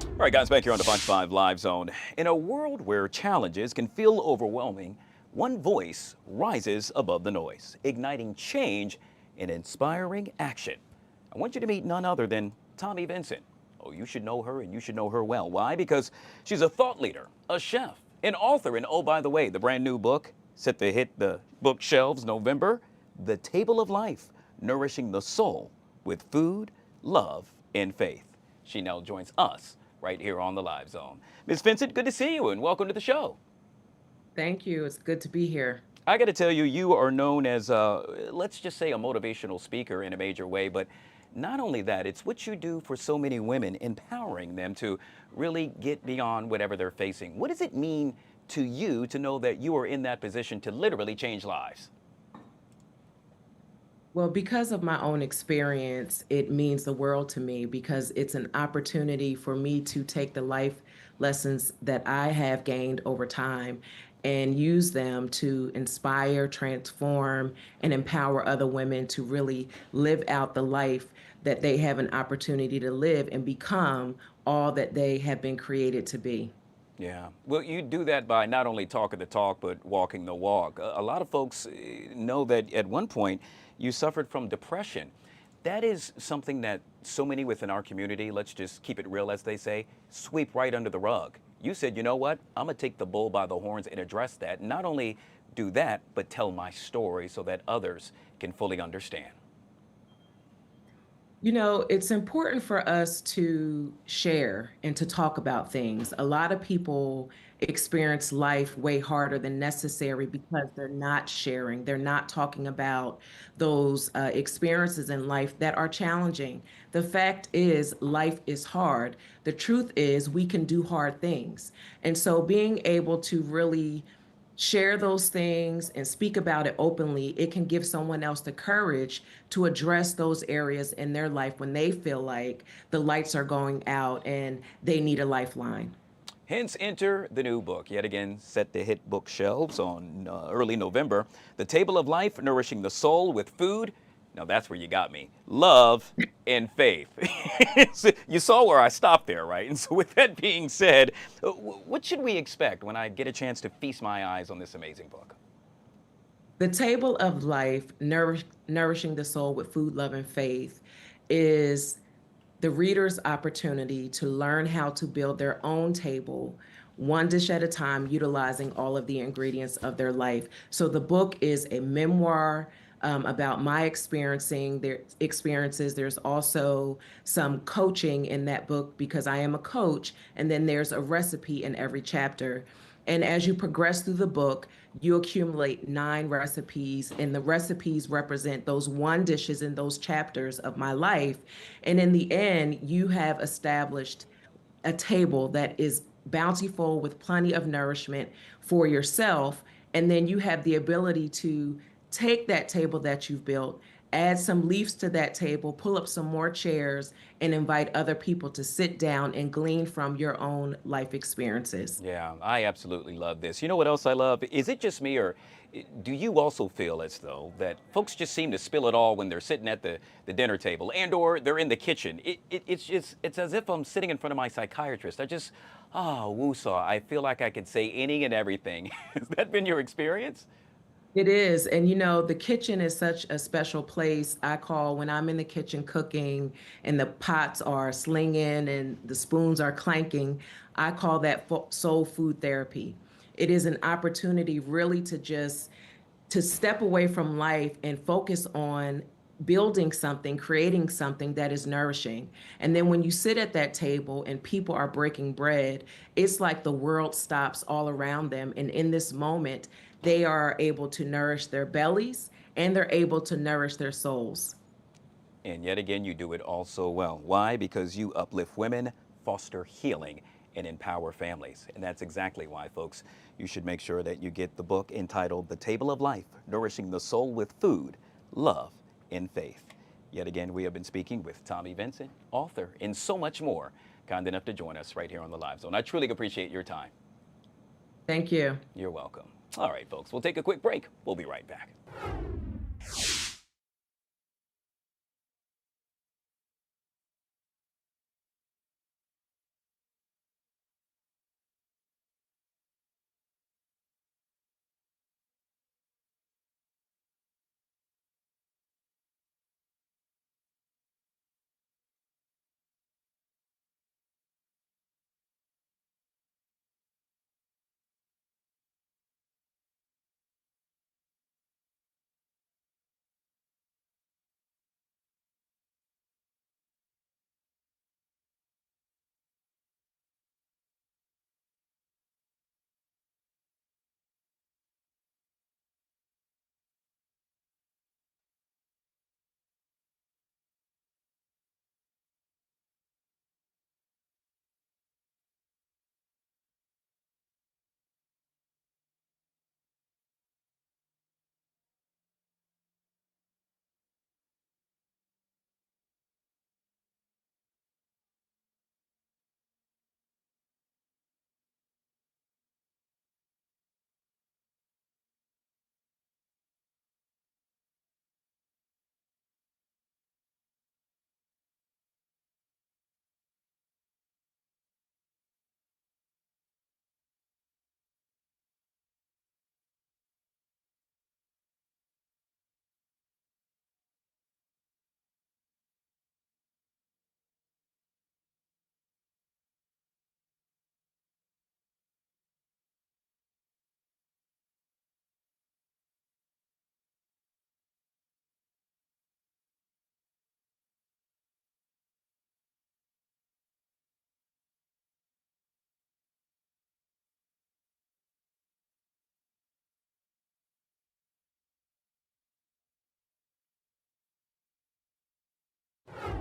All right, guys, back here on the Fox 5 Live Zone. In a world where challenges can feel overwhelming, one voice rises above the noise, igniting change and inspiring action. I want you to meet none other than TOMMI Vincent. Oh, you should know her, and you should know her well. Why? Because she's a thought leader, a chef, an author, and oh, by the way, the brand new book set to hit the bookshelves November, The Table of Life, Nourishing the Soul with Food, Love, and Faith. She now joins us right here on the Live Zone. Ms. Vincent, good to see you, and welcome to the show. Thank you. It's good to be here. I got to tell you, you are known as, let's just say, a motivational speaker in a major way, but not only that, it's what you do for so many women, empowering them to really get beyond whatever they're facing. What does it mean to you to know that you are in that position to literally change lives? Well, because of my own experience, it means the world to me because it's an opportunity for me to take the life lessons that I have gained over time and use them to inspire, transform, and empower other women to really live out the life that they have an opportunity to live and become all that they have been created to be. Yeah. Well, you do that by not only talking the talk, but walking the walk. A lot of folks know that at one point you suffered from depression. That is something that so many within our community, let's just keep it real, as they say, sweep right under the rug. You said, you know what, I'm going to take the bull by the horns and address that. Not only do that, but tell my story so that others can fully understand. You know, it's important for us to share and to talk about things. A lot of people experience life way harder than necessary because they're not sharing. They're not talking about those experiences in life that are challenging. The fact is, life is hard. The truth is, we can do hard things. And so being able to really share those things and speak about it openly, it can give someone else the courage to address those areas in their life when they feel like the lights are going out and they need a lifeline. Hence, enter the new book, yet again set to hit bookshelves on early November. The Table of Life, Nourishing the Soul with Food. Now that's where you got me. Love and faith. So you saw where I stopped there, right? And so with that being said, what should we expect when I get a chance to feast my eyes on this amazing book? The Table of Life, Nourishing the Soul with Food, Love, and Faith is the reader's opportunity to learn how to build their own table, one dish at a time, utilizing all of the ingredients of their life. So the book is a memoir about my experiences. There's also some coaching in that book because I am a coach, and then there's a recipe in every chapter. And as you progress through the book, you accumulate 9 recipes, and the recipes represent those one dishes in those chapters of my life. And in the end, you have established a table that is bountiful with plenty of nourishment for yourself. And then you have the ability to take that table that you've built, add some leaves to that table, pull up some more chairs, and invite other people to sit down and glean from your own life experiences. Yeah, I absolutely love this. You know what else I love? Is it just me, or do you also feel as though that folks just seem to spill it all when they're sitting at the dinner table and or they're in the kitchen? It's as if I'm sitting in front of my psychiatrist. Woosah. I feel like I could say any and everything. Has that been your experience? It is. And you know, the kitchen is such a special place. I call when I'm in the kitchen cooking and the pots are slinging and the spoons are clanking, I call that soul food therapy. It is an opportunity really to step away from life and focus on building something, creating something that is nourishing. And then when you sit at that table and people are breaking bread, it's like the world stops all around them. And in this moment, they are able to nourish their bellies and they're able to nourish their souls. And yet again, you do it all so well. Why? Because you uplift women, foster healing, and empower families. And that's exactly why, folks, you should make sure that you get the book entitled The Table of Life, Nourishing the Soul with Food, Love, and Faith. Yet again, we have been speaking with TOMMI Vincent, author, and so much more, kind enough to join us right here on the Live Zone. I truly appreciate your time. Thank you. You're welcome. All right, folks, we'll take a quick break. We'll be right back.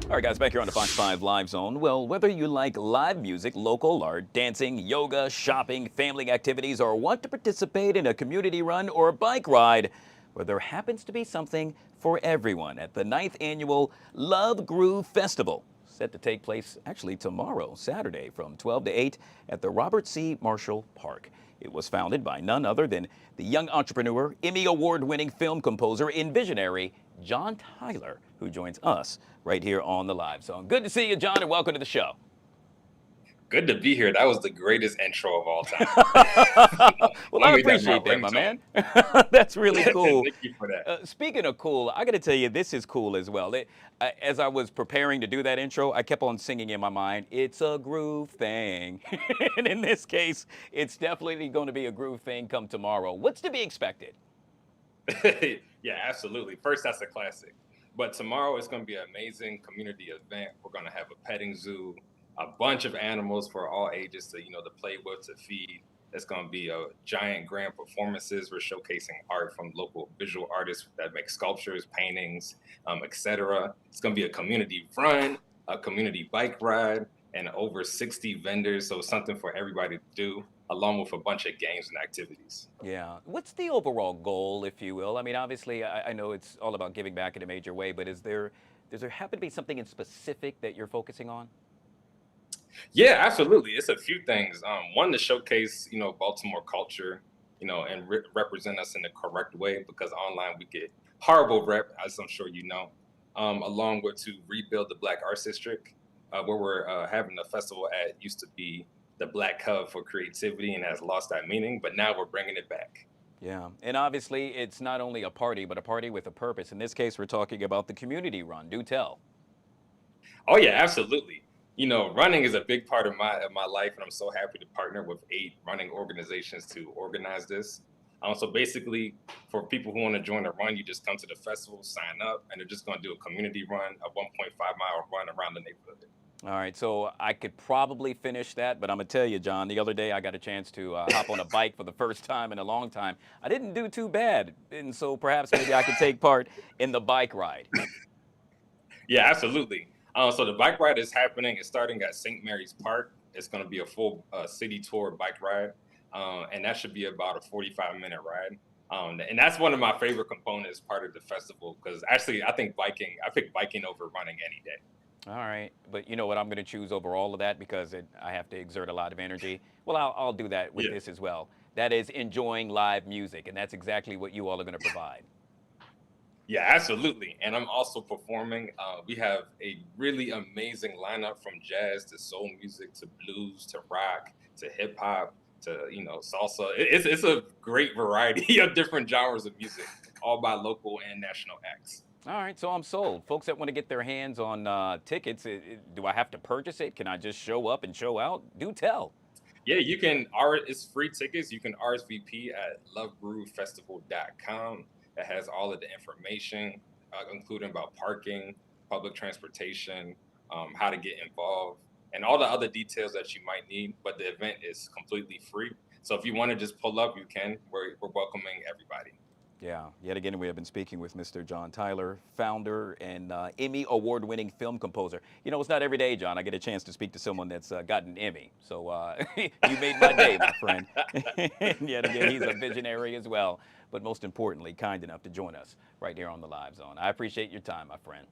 All right, guys, back here on the Fox 5 Live Zone. Well, whether you like live music, local, or dancing, yoga, shopping, family activities, or want to participate in a community run or bike ride, well, there happens to be something for everyone at the 9th Annual Love Groove Festival, set to take place actually tomorrow, Saturday, from 12 to 8 at the Robert C. Marshall Park. It was founded by none other than the young entrepreneur, Emmy Award-winning film composer, and visionary John Tyler, who joins us right here on the Live Zone. Good to see you, John, and welcome to the show. Good to be here. That was the greatest intro of all time. Well, I appreciate that, my man. That's really cool. Thank you for that. Speaking of cool, I got to tell you, this is cool as well. As I was preparing to do that intro, I kept on singing in my mind, it's a groove thing. And in this case, it's definitely going to be a groove thing come tomorrow. What's to be expected? Yeah, absolutely. First, that's a classic. But tomorrow it's going to be an amazing community event. We're going to have a petting zoo, a bunch of animals for all ages to, to play with, to feed. There's going to be a giant grand performances. We're showcasing art from local visual artists that make sculptures, paintings, etc. It's going to be a community run, a community bike ride, and over 60 vendors. So something for everybody to do, along with a bunch of games and activities. Yeah. What's the overall goal, if you will? I mean, obviously, I know it's all about giving back in a major way, but does there happen to be something in specific that you're focusing on? Yeah, absolutely. It's a few things. One, to showcase, Baltimore culture, and represent us in the correct way, because online we get horrible rep, as I'm sure you know, along with to rebuild the Black Arts District, where we're having a festival at used to be the Black Hub for Creativity and has lost that meaning, but now we're bringing it back. Yeah, and obviously it's not only a party, but a party with a purpose. In this case, we're talking about the community run. Do tell. Oh yeah, absolutely. Running is a big part of my life, and I'm so happy to partner with 8 running organizations to organize this. So basically, for people who want to join the run, you just come to the festival, sign up, and they're just going to do a community run, a 1.5-mile run around the neighborhood. All right, so I could probably finish that, but I'm going to tell you, John, the other day I got a chance to hop on a bike for the first time in a long time. I didn't do too bad, and so perhaps maybe I could take part in the bike ride. Yeah, absolutely. So the bike ride is happening. It's starting at St. Mary's Park. It's going to be a full city tour bike ride, and that should be about a 45-minute ride. And that's one of my favorite components, part of the festival, because actually I pick biking over running any day. All right, but you know what? I'm going to choose over all of that because I have to exert a lot of energy. Well, I'll do that with this as well. That is enjoying live music, and that's exactly what you all are going to provide. Yeah, absolutely. And I'm also performing. We have a really amazing lineup from jazz to soul music to blues to rock to hip hop to salsa. It's a great variety of different genres of music, all by local and national acts. All right, so I'm sold. Folks that want to get their hands on tickets, do I have to purchase it? Can I just show up and show out? Do tell. Yeah, you can. It's free tickets. You can RSVP at lovegroovefestival.com. That has all of the information, including about parking, public transportation, how to get involved, and all the other details that you might need. But the event is completely free. So if you want to just pull up, you can. We're welcoming everybody. Yeah, yet again, we have been speaking with Mr. John Tyler, founder and Emmy Award-winning film composer. It's not every day, John, I get a chance to speak to someone that's gotten an Emmy. So you made my day, my friend. And yet again, he's a visionary as well, but most importantly, kind enough to join us right here on the Live Zone. I appreciate your time, my friend.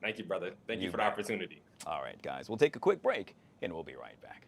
Thank you, brother. Thank you for the opportunity. All right, guys, we'll take a quick break, and we'll be right back.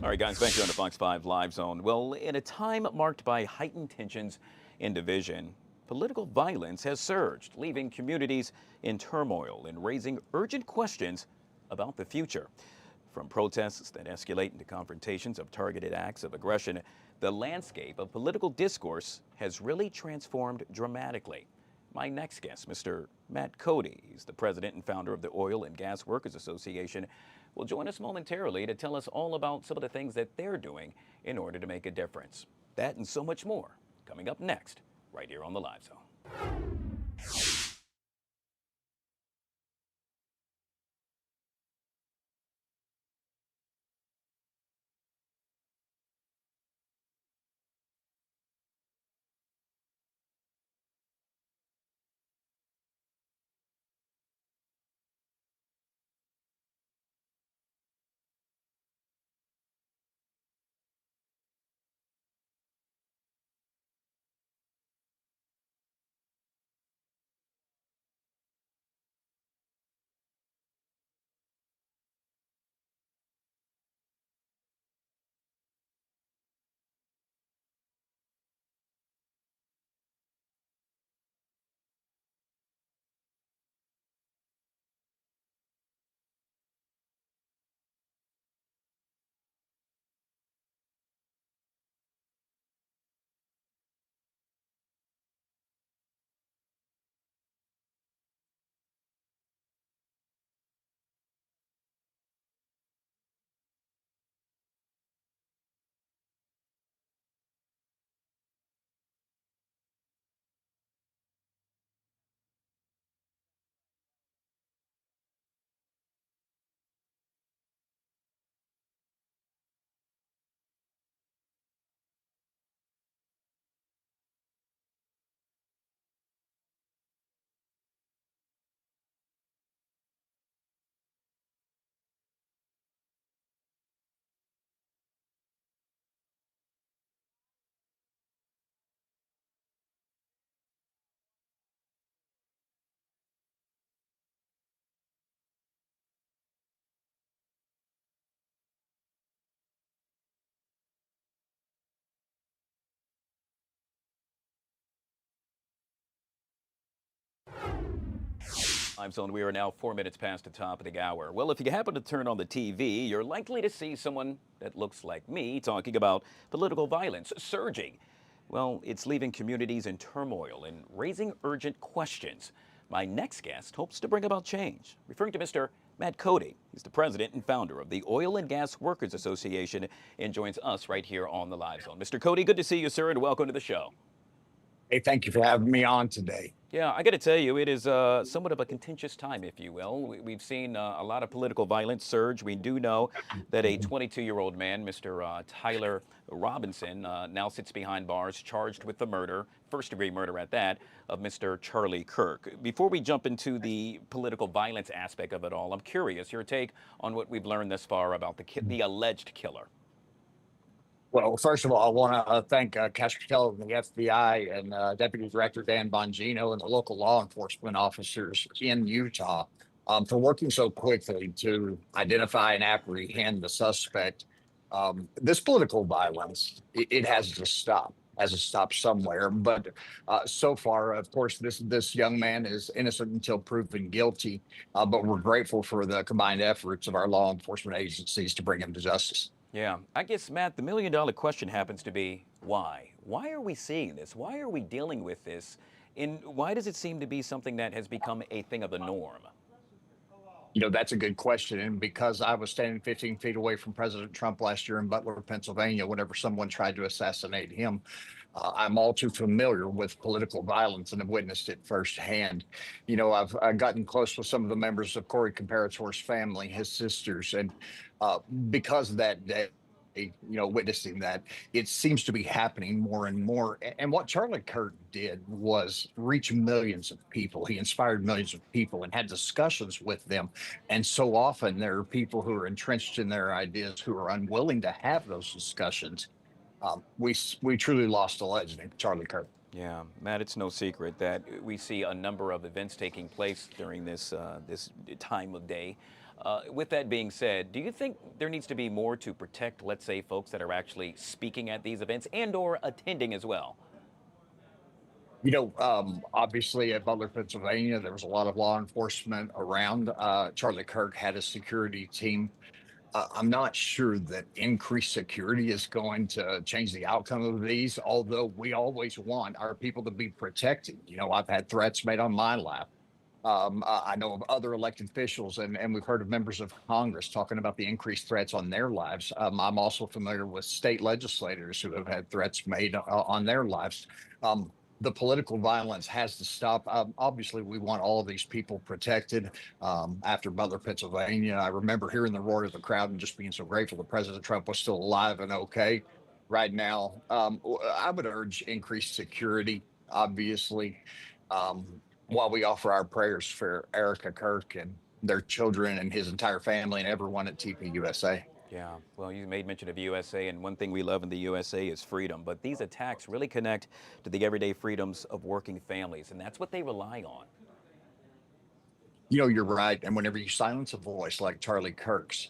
All right, guys, back here on the Fox 5 Live Zone. Well, in a time marked by heightened tensions and division, political violence has surged, leaving communities in turmoil and raising urgent questions about the future. From protests that escalate into confrontations of targeted acts of aggression, the landscape of political discourse has really transformed dramatically. My next guest, Mr. Matt Cody, he's the president and founder of the Oil and Gas Workers Association, will join us momentarily to tell us all about some of the things that they're doing in order to make a difference. That and so much more coming up next, right here on the Live Zone. Live Zone, we are now 4 minutes past the top of the hour. Well, if you happen to turn on the TV, you're likely to see someone that looks like me talking about political violence surging. Well, it's leaving communities in turmoil and raising urgent questions. My next guest hopes to bring about change. Referring to Mr. Matt Cody, he's the president and founder of the Oil and Gas Workers Association and joins us right here on the Live Zone. Mr. Cody, good to see you, sir, and welcome to the show. Hey, thank you for having me on today. Yeah, I got to tell you, it is somewhat of a contentious time, if you will. We've seen a lot of political violence surge. We do know that a 22-year-old man, Mr. Tyler Robinson, now sits behind bars charged with the murder, first-degree murder at that, of Mr. Charlie Kirk. Before we jump into the political violence aspect of it all, I'm curious, your take on what we've learned thus far about the alleged killer. Well, first of all, I want to thank Cash Patel and the FBI and Deputy Director Dan Bongino and the local law enforcement officers in Utah for working so quickly to identify and apprehend the suspect. This political violence, it has to stop. Has to stop somewhere. But so far, of course, this young man is innocent until proven guilty. But we're grateful for the combined efforts of our law enforcement agencies to bring him to justice. Yeah, I guess, Matt, the million-dollar question happens to be why? Why are we seeing this? Why are we dealing with this? And why does it seem to be something that has become a thing of the norm? You know, that's a good question. And because I was standing 15 feet away from President Trump last year in Butler, Pennsylvania, whenever someone tried to assassinate him, I'm all too familiar with political violence and have witnessed it firsthand. You know, I've gotten close with some of the members of Corey Comparator's family, his sisters, and because of that day, you know, witnessing that, it seems to be happening more and more. And what Charlie Kirk did was reach millions of people. He inspired millions of people and had discussions with them. And so often there are people who are entrenched in their ideas who are unwilling to have those discussions. We truly lost a legend, Charlie Kirk. Yeah, Matt, it's no secret that we see a number of events taking place during this time of day. With that being said, do you think there needs to be more to protect, let's say, folks that are actually speaking at these events and/or attending as well? Obviously at Butler, Pennsylvania, there was a lot of law enforcement around. Charlie Kirk had a security team. I'm not sure that increased security is going to change the outcome of these, although we always want our people to be protected. I've had threats made on my life. I know of other elected officials, and we've heard of members of Congress talking about the increased threats on their lives. I'm also familiar with state legislators who have had threats made on their lives. The political violence has to stop. Obviously, we want all of these people protected. After Butler, Pennsylvania, I remember hearing the roar of the crowd and just being so grateful that President Trump was still alive and okay. Right now, I would urge increased security, obviously. While we offer our prayers for Erica Kirk and their children and his entire family and everyone at TPUSA. Yeah, well, you made mention of USA, and one thing we love in the USA is freedom. But these attacks really connect to the everyday freedoms of working families, and that's what they rely on. You're right. And whenever you silence a voice like Charlie Kirk's,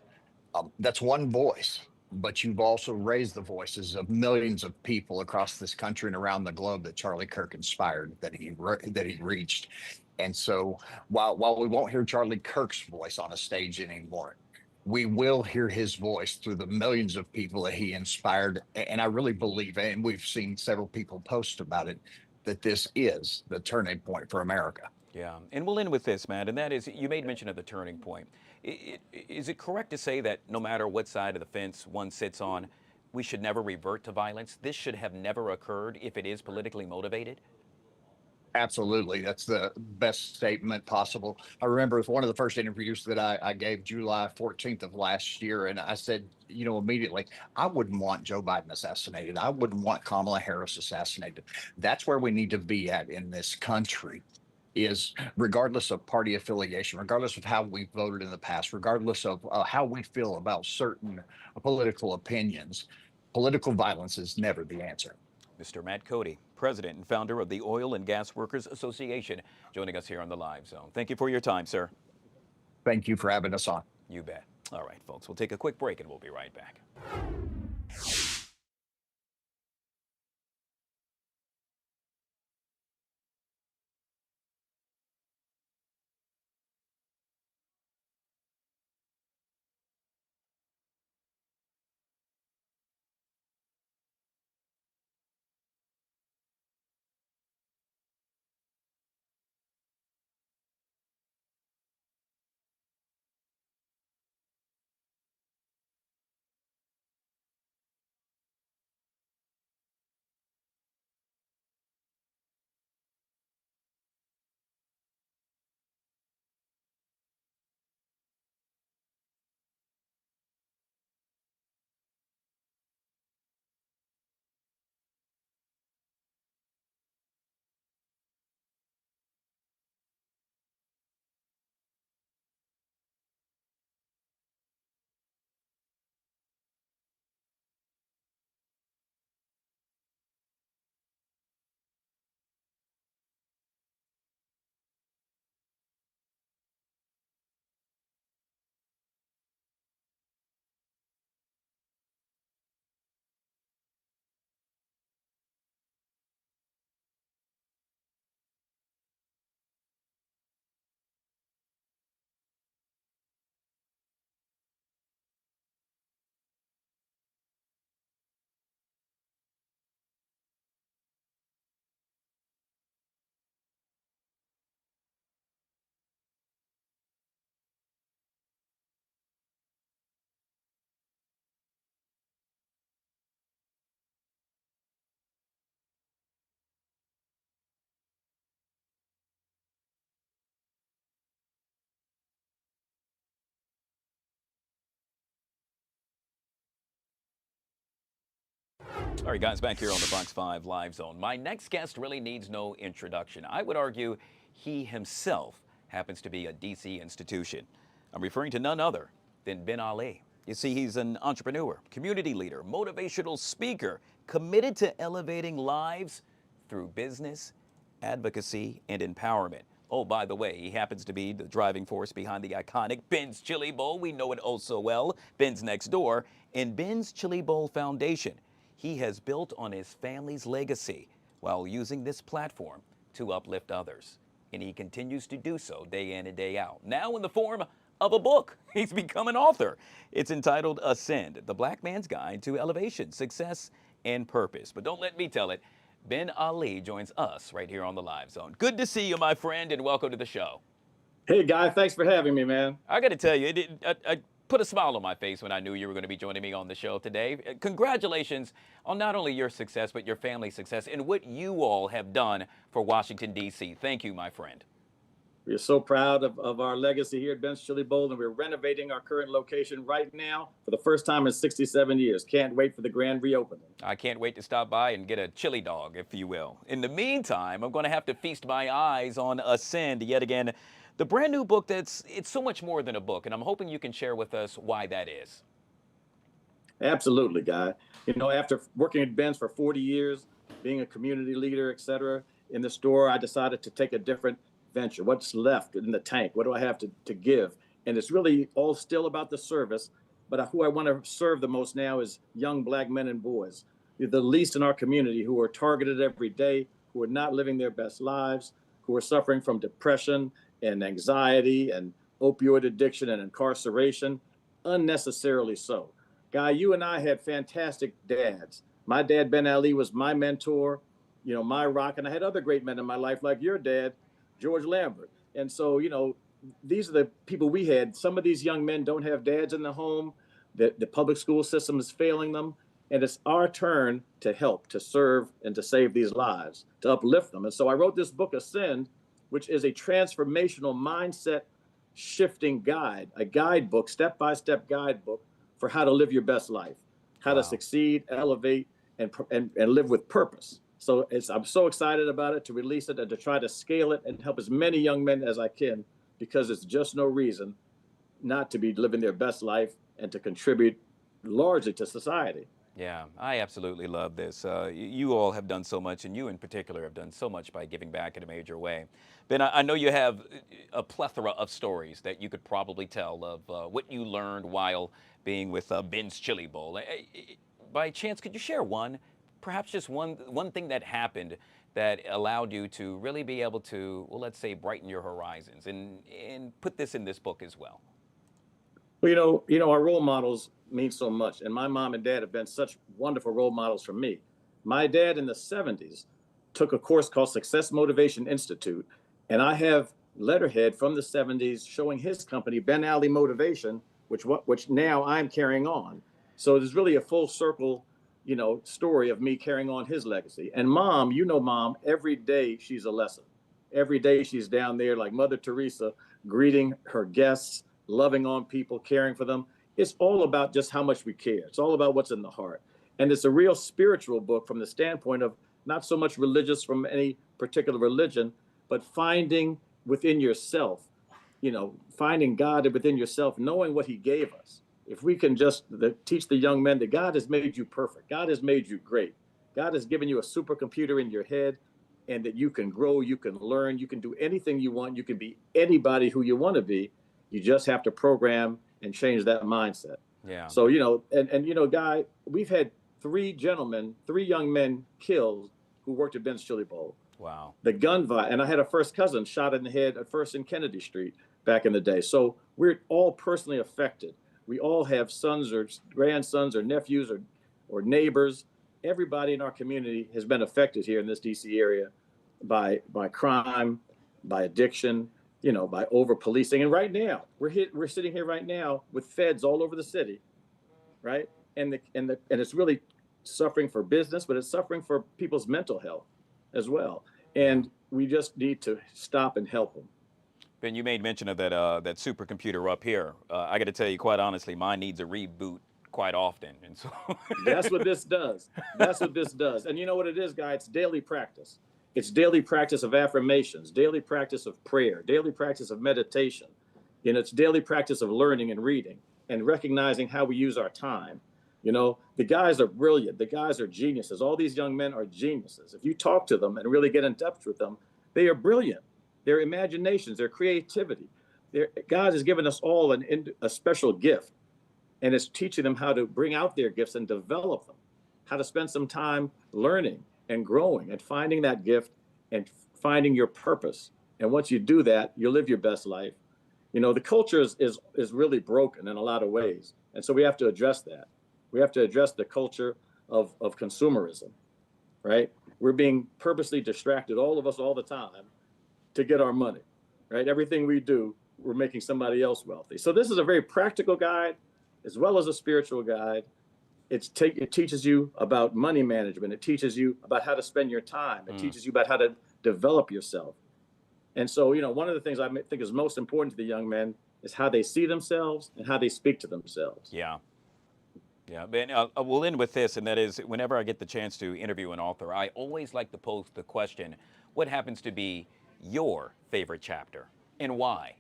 that's one voice. But you've also raised the voices of millions of people across this country and around the globe that Charlie Kirk inspired, that he reached. And so while we won't hear Charlie Kirk's voice on a stage anymore, we will hear his voice through the millions of people that he inspired. And I really believe, and we've seen several people post about it, that this is the turning point for America. Yeah, and we'll end with this, Matt, and that is, you made mention of the turning point. Is it correct to say that no matter what side of the fence one sits on, we should never revert to violence? This should have never occurred if it is politically motivated? Absolutely. That's the best statement possible. I remember with one of the first interviews that I gave July 14th of last year, and I said, immediately, I wouldn't want Joe Biden assassinated. I wouldn't want Kamala Harris assassinated. That's where we need to be at in this country. Is regardless of party affiliation, regardless of how we voted in the past, regardless of how we feel about certain political opinions, political violence is never the answer. Mr. Matt Cody, President and founder of the Oil and Gas Workers Association, joining us here on the Live Zone. Thank you for your time, sir. Thank you for having us on. You bet. All right, folks, we'll take a quick break and we'll be right back. All right, guys, back here on the Fox 5 Live Zone. My next guest really needs no introduction. I would argue he himself happens to be a D.C. institution. I'm referring to none other than Ben Ali. You see, he's an entrepreneur, community leader, motivational speaker, committed to elevating lives through business, advocacy, and empowerment. Oh, by the way, he happens to be the driving force behind the iconic Ben's Chili Bowl. We know it oh so well, Ben's Next Door, and Ben's Chili Bowl Foundation. He has built on his family's legacy while using this platform to uplift others. And he continues to do so day in and day out. Now in the form of a book. He's become an author. It's entitled Ascend, The Black Man's Guide to Elevation, Success, and Purpose. But don't let me tell it. Ben Ali joins us right here on the Live Zone. Good to see you, my friend, and welcome to the show. Hey, Guy, thanks for having me, man. I got to tell you, I put a smile on my face when I knew you were going to be joining me on the show today. Congratulations on not only your success, but your family's success and what you all have done for Washington, D.C. Thank you, my friend. We're so proud of our legacy here at Ben's Chili Bowl, and we're renovating our current location right now for the first time in 67 years. Can't wait for the grand reopening. I can't wait to stop by and get a chili dog, if you will. In the meantime, I'm going to have to feast my eyes on Ascend yet again. The brand new book it's so much more than a book, and I'm hoping you can share with us why that is. Absolutely, Guy. You know, after working at Ben's for 40 years, being a community leader, et cetera, in the store, I decided to take a different venture. What's left in the tank? What do I have to give? And it's really all still about the service, but who I want to serve the most now is young Black men and boys, the least in our community, who are targeted every day, who are not living their best lives, who are suffering from depression and anxiety and opioid addiction and incarceration, unnecessarily so. Guy, you and I had fantastic dads. My dad, Ben Ali, was my mentor, you know, my rock, and I had other great men in my life like your dad, George Lambert. And so, you know, these are the people we had. Some of these young men don't have dads in the home. The public school system is failing them. And it's our turn to help, to serve, and to save these lives, to uplift them. And so I wrote this book, Ascend, which is a transformational mindset shifting guide, a guidebook, step-by-step guidebook for how to live your best life, how to succeed, elevate, and live with purpose. So I'm so excited about it, to release it and to try to scale it and help as many young men as I can, because it's just no reason not to be living their best life and to contribute largely to society. Yeah, I absolutely love this. You all have done so much, and you in particular have done so much by giving back in a major way. Ben, I know you have a plethora of stories that you could probably tell of what you learned while being with Ben's Chili Bowl. By chance, could you share one? Perhaps just one thing that happened that allowed you to really be able to, well, let's say, brighten your horizons and put this in this book as well. Well, you know, our role models mean so much, and my mom and dad have been such wonderful role models for me. My dad in the 70s took a course called Success Motivation Institute, and I have letterhead from the 70s showing his company, Ben Ali Motivation, which now I'm carrying on. So there's really a full circle, you know, story of me carrying on his legacy. And mom, you know, mom, every day she's a lesson. Every day she's down there like Mother Teresa, greeting her guests, loving on people, caring for them. It's all about just how much we care. It's all about what's in the heart. And it's a real spiritual book from the standpoint of not so much religious from any particular religion, but finding within yourself, you know, finding God within yourself, knowing what he gave us. If we can just teach the young men that God has made you perfect, God has made you great, God has given you a supercomputer in your head, and that you can grow, you can learn, you can do anything you want, you can be anybody who you want to be. You just have to program and change that mindset. Yeah. So, you know, and you know, Guy, we've had three young men killed who worked at Ben's Chili Bowl. Wow. The gun violence, and I had a first cousin shot in the head at First and Kennedy Street back in the day. So we're all personally affected. We all have sons or grandsons or nephews or neighbors. Everybody in our community has been affected here in this DC area by crime, by addiction, you know, by over policing. And right now, we're sitting here right now with feds all over the city, right? And it's really suffering for business, but it's suffering for people's mental health as well. And we just need to stop and help them. Ben, you made mention of that supercomputer up here. I got to tell you, quite honestly, mine needs a reboot quite often, and so that's what this does. That's what this does. And you know what it is, Guy? It's daily practice. It's daily practice of affirmations, daily practice of prayer, daily practice of meditation. You know, it's daily practice of learning and reading and recognizing how we use our time. You know, the guys are brilliant. The guys are geniuses. All these young men are geniuses. If you talk to them and really get in depth with them, they are brilliant. Their imaginations, their creativity. God has given us all a special gift, and it's teaching them how to bring out their gifts and develop them, how to spend some time learning and growing and finding that gift and finding your purpose. And once you do that, you'll live your best life. You know, the culture is really broken in a lot of ways. And so we have to address that. We have to address the culture of consumerism, right? We're being purposely distracted, all of us, all the time, to get our money, right? Everything we do, we're making somebody else wealthy. So this is a very practical guide as well as a spiritual guide. It teaches you about money management. It teaches you about how to spend your time. It teaches you about how to develop yourself. And so, you know, one of the things I think is most important to the young men is how they see themselves and how they speak to themselves. Yeah. Yeah, and we'll end with this, and that is, whenever I get the chance to interview an author, I always like to pose the question, what happens to be your favorite chapter and why?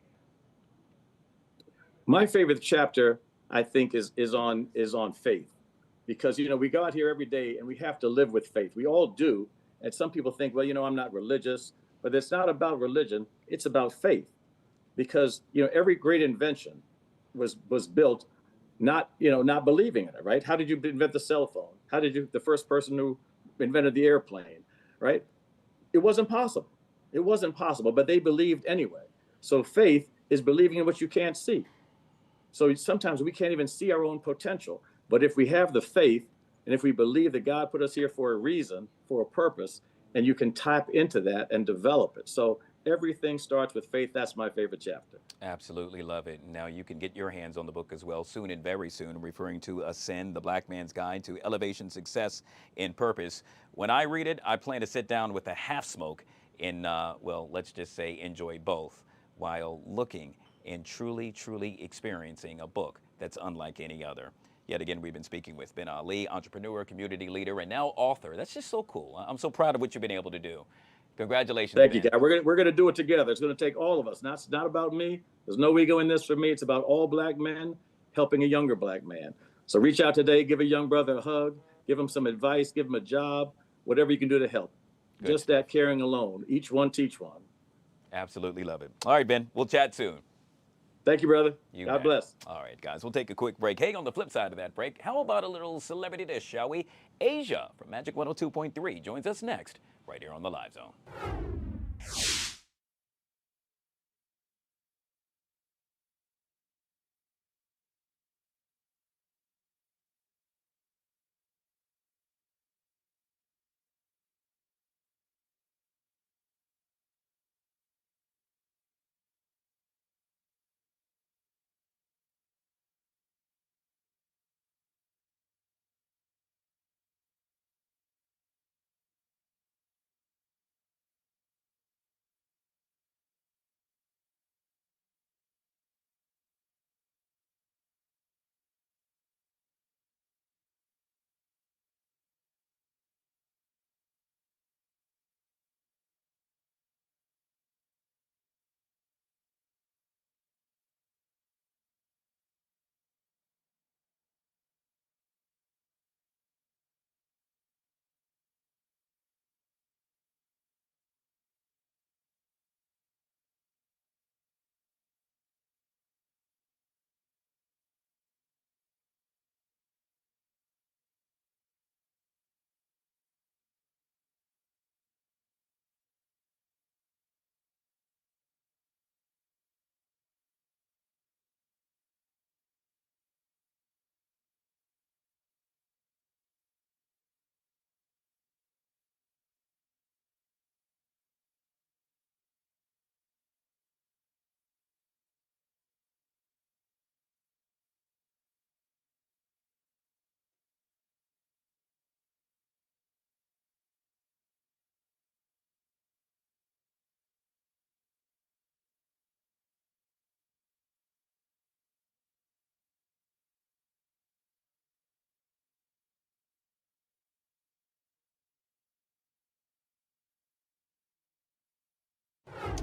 My favorite chapter, I think, is on faith, because, you know, we go out here every day and we have to live with faith. We all do. And some people think, well, you know, I'm not religious, but it's not about religion. It's about faith, because, you know, every great invention was built not believing in it, right? How did you invent the cell phone? How did you, the first person who invented the airplane, right? It wasn't possible. It wasn't possible, but they believed anyway. So faith is believing in what you can't see. So sometimes we can't even see our own potential. But if we have the faith, and if we believe that God put us here for a reason, for a purpose, and you can tap into that and develop it. So everything starts with faith. That's my favorite chapter. Absolutely love it. Now you can get your hands on the book as well soon, and very soon, referring to Ascend, the Black Man's Guide to Elevation, Success, and Purpose. When I read it, I plan to sit down with a half smoke and, well, let's just say enjoy both while looking and truly, truly experiencing a book that's unlike any other. Yet again, we've been speaking with Ben Ali, entrepreneur, community leader, and now author. That's just so cool. I'm so proud of what you've been able to do. Congratulations, Thank Ben. you, guys. We're gonna do it together. It's gonna take all of us. It's not about me. There's no ego in this for me. It's about all Black men helping a younger Black man. So reach out today, give a young brother a hug, give him some advice, give him a job, whatever you can do to help. Good Just stuff. that caring alone. Each one teach one. Absolutely love it. All right, Ben, we'll chat soon. Thank you, brother. You God bet. bless. All right, guys, we'll take a quick break. Hey, on the flip side of that break, how about a little celebrity dish, shall we? Asia from Magic 102.3 joins us next, right here on the Live Zone.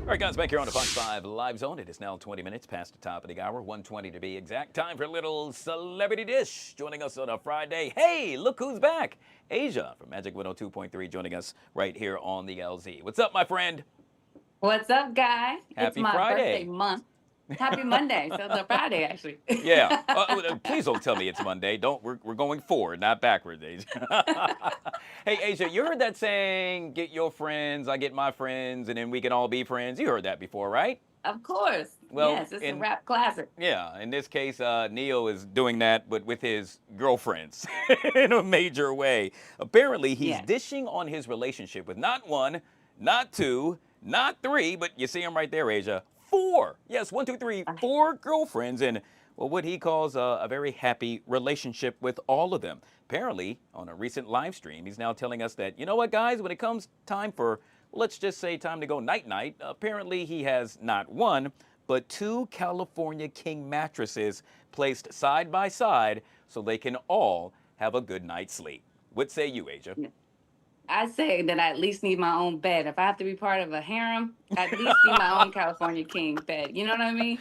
All right, guys, back here on the Fox 5 Live Zone. It is now 20 minutes past the top of the hour, 1:20 to be exact. Time for a little celebrity dish. Joining us on a Friday. Hey, look who's back. Asia from Magic 102.3 joining us right here on the LZ. What's up, my friend? What's up, Guy? Happy it's my Friday. birthday month. Happy Monday. So it's a Friday, actually. Yeah. Please don't tell me it's Monday. We're going forward, not backward, Asia. Hey, Asia, you heard that saying, get your friends, I get my friends, and then we can all be friends. You heard that before, right? Of course. Well, yes, it's a rap classic. Yeah, in this case, Neo is doing that, but with his girlfriends in a major way. Apparently, he's dishing on his relationship with not one, not two, not three, but you see him right there, Asia. 4. Yes, 1, 2, 3, 4 girlfriends, and well, what he calls a very happy relationship with all of them. Apparently, on a recent live stream, he's now telling us that, you know what, guys, when it comes time for, let's just say, time to go night-night, apparently he has not 1, but 2 California King mattresses placed side by side so they can all have a good night's sleep. What say you, Asia? I say that I at least need my own bed. If I have to be part of a harem, I at least need my own California King bed. You know what I mean?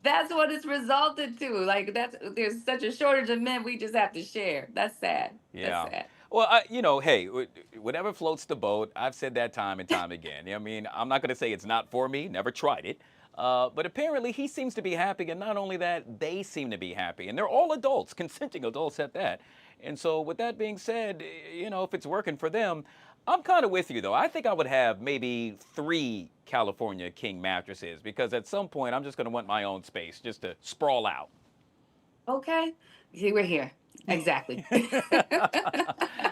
That's what it's resulted to. Like, there's such a shortage of men we just have to share. That's sad. Yeah. That's sad. Well, you know, hey, whatever floats the boat, I've said that time and time again. I mean, I'm not going to say it's not for me, never tried it. But apparently he seems to be happy, and not only that, they seem to be happy. And they're all adults, consenting adults at that. And so with that being said, you know, if it's working for them, I'm kind of with you, though. I think I would have maybe 3 California King mattresses, because at some point I'm just going to want my own space just to sprawl out. Okay. See, we're here. Exactly.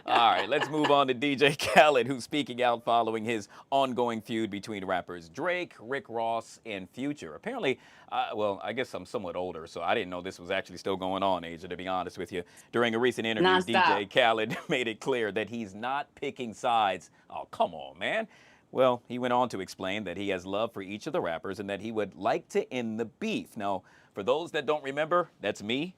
All right, let's move on to DJ Khaled, who's speaking out following his ongoing feud between rappers Drake, Rick Ross, and Future. Apparently, well, I guess I'm somewhat older, so I didn't know this was actually still going on, Asia, to be honest with you. During a recent interview, DJ Khaled made it clear that he's not picking sides. Oh, come on, man. Well, he went on to explain that he has love for each of the rappers and that he would like to end the beef. Now, for those that don't remember, that's me.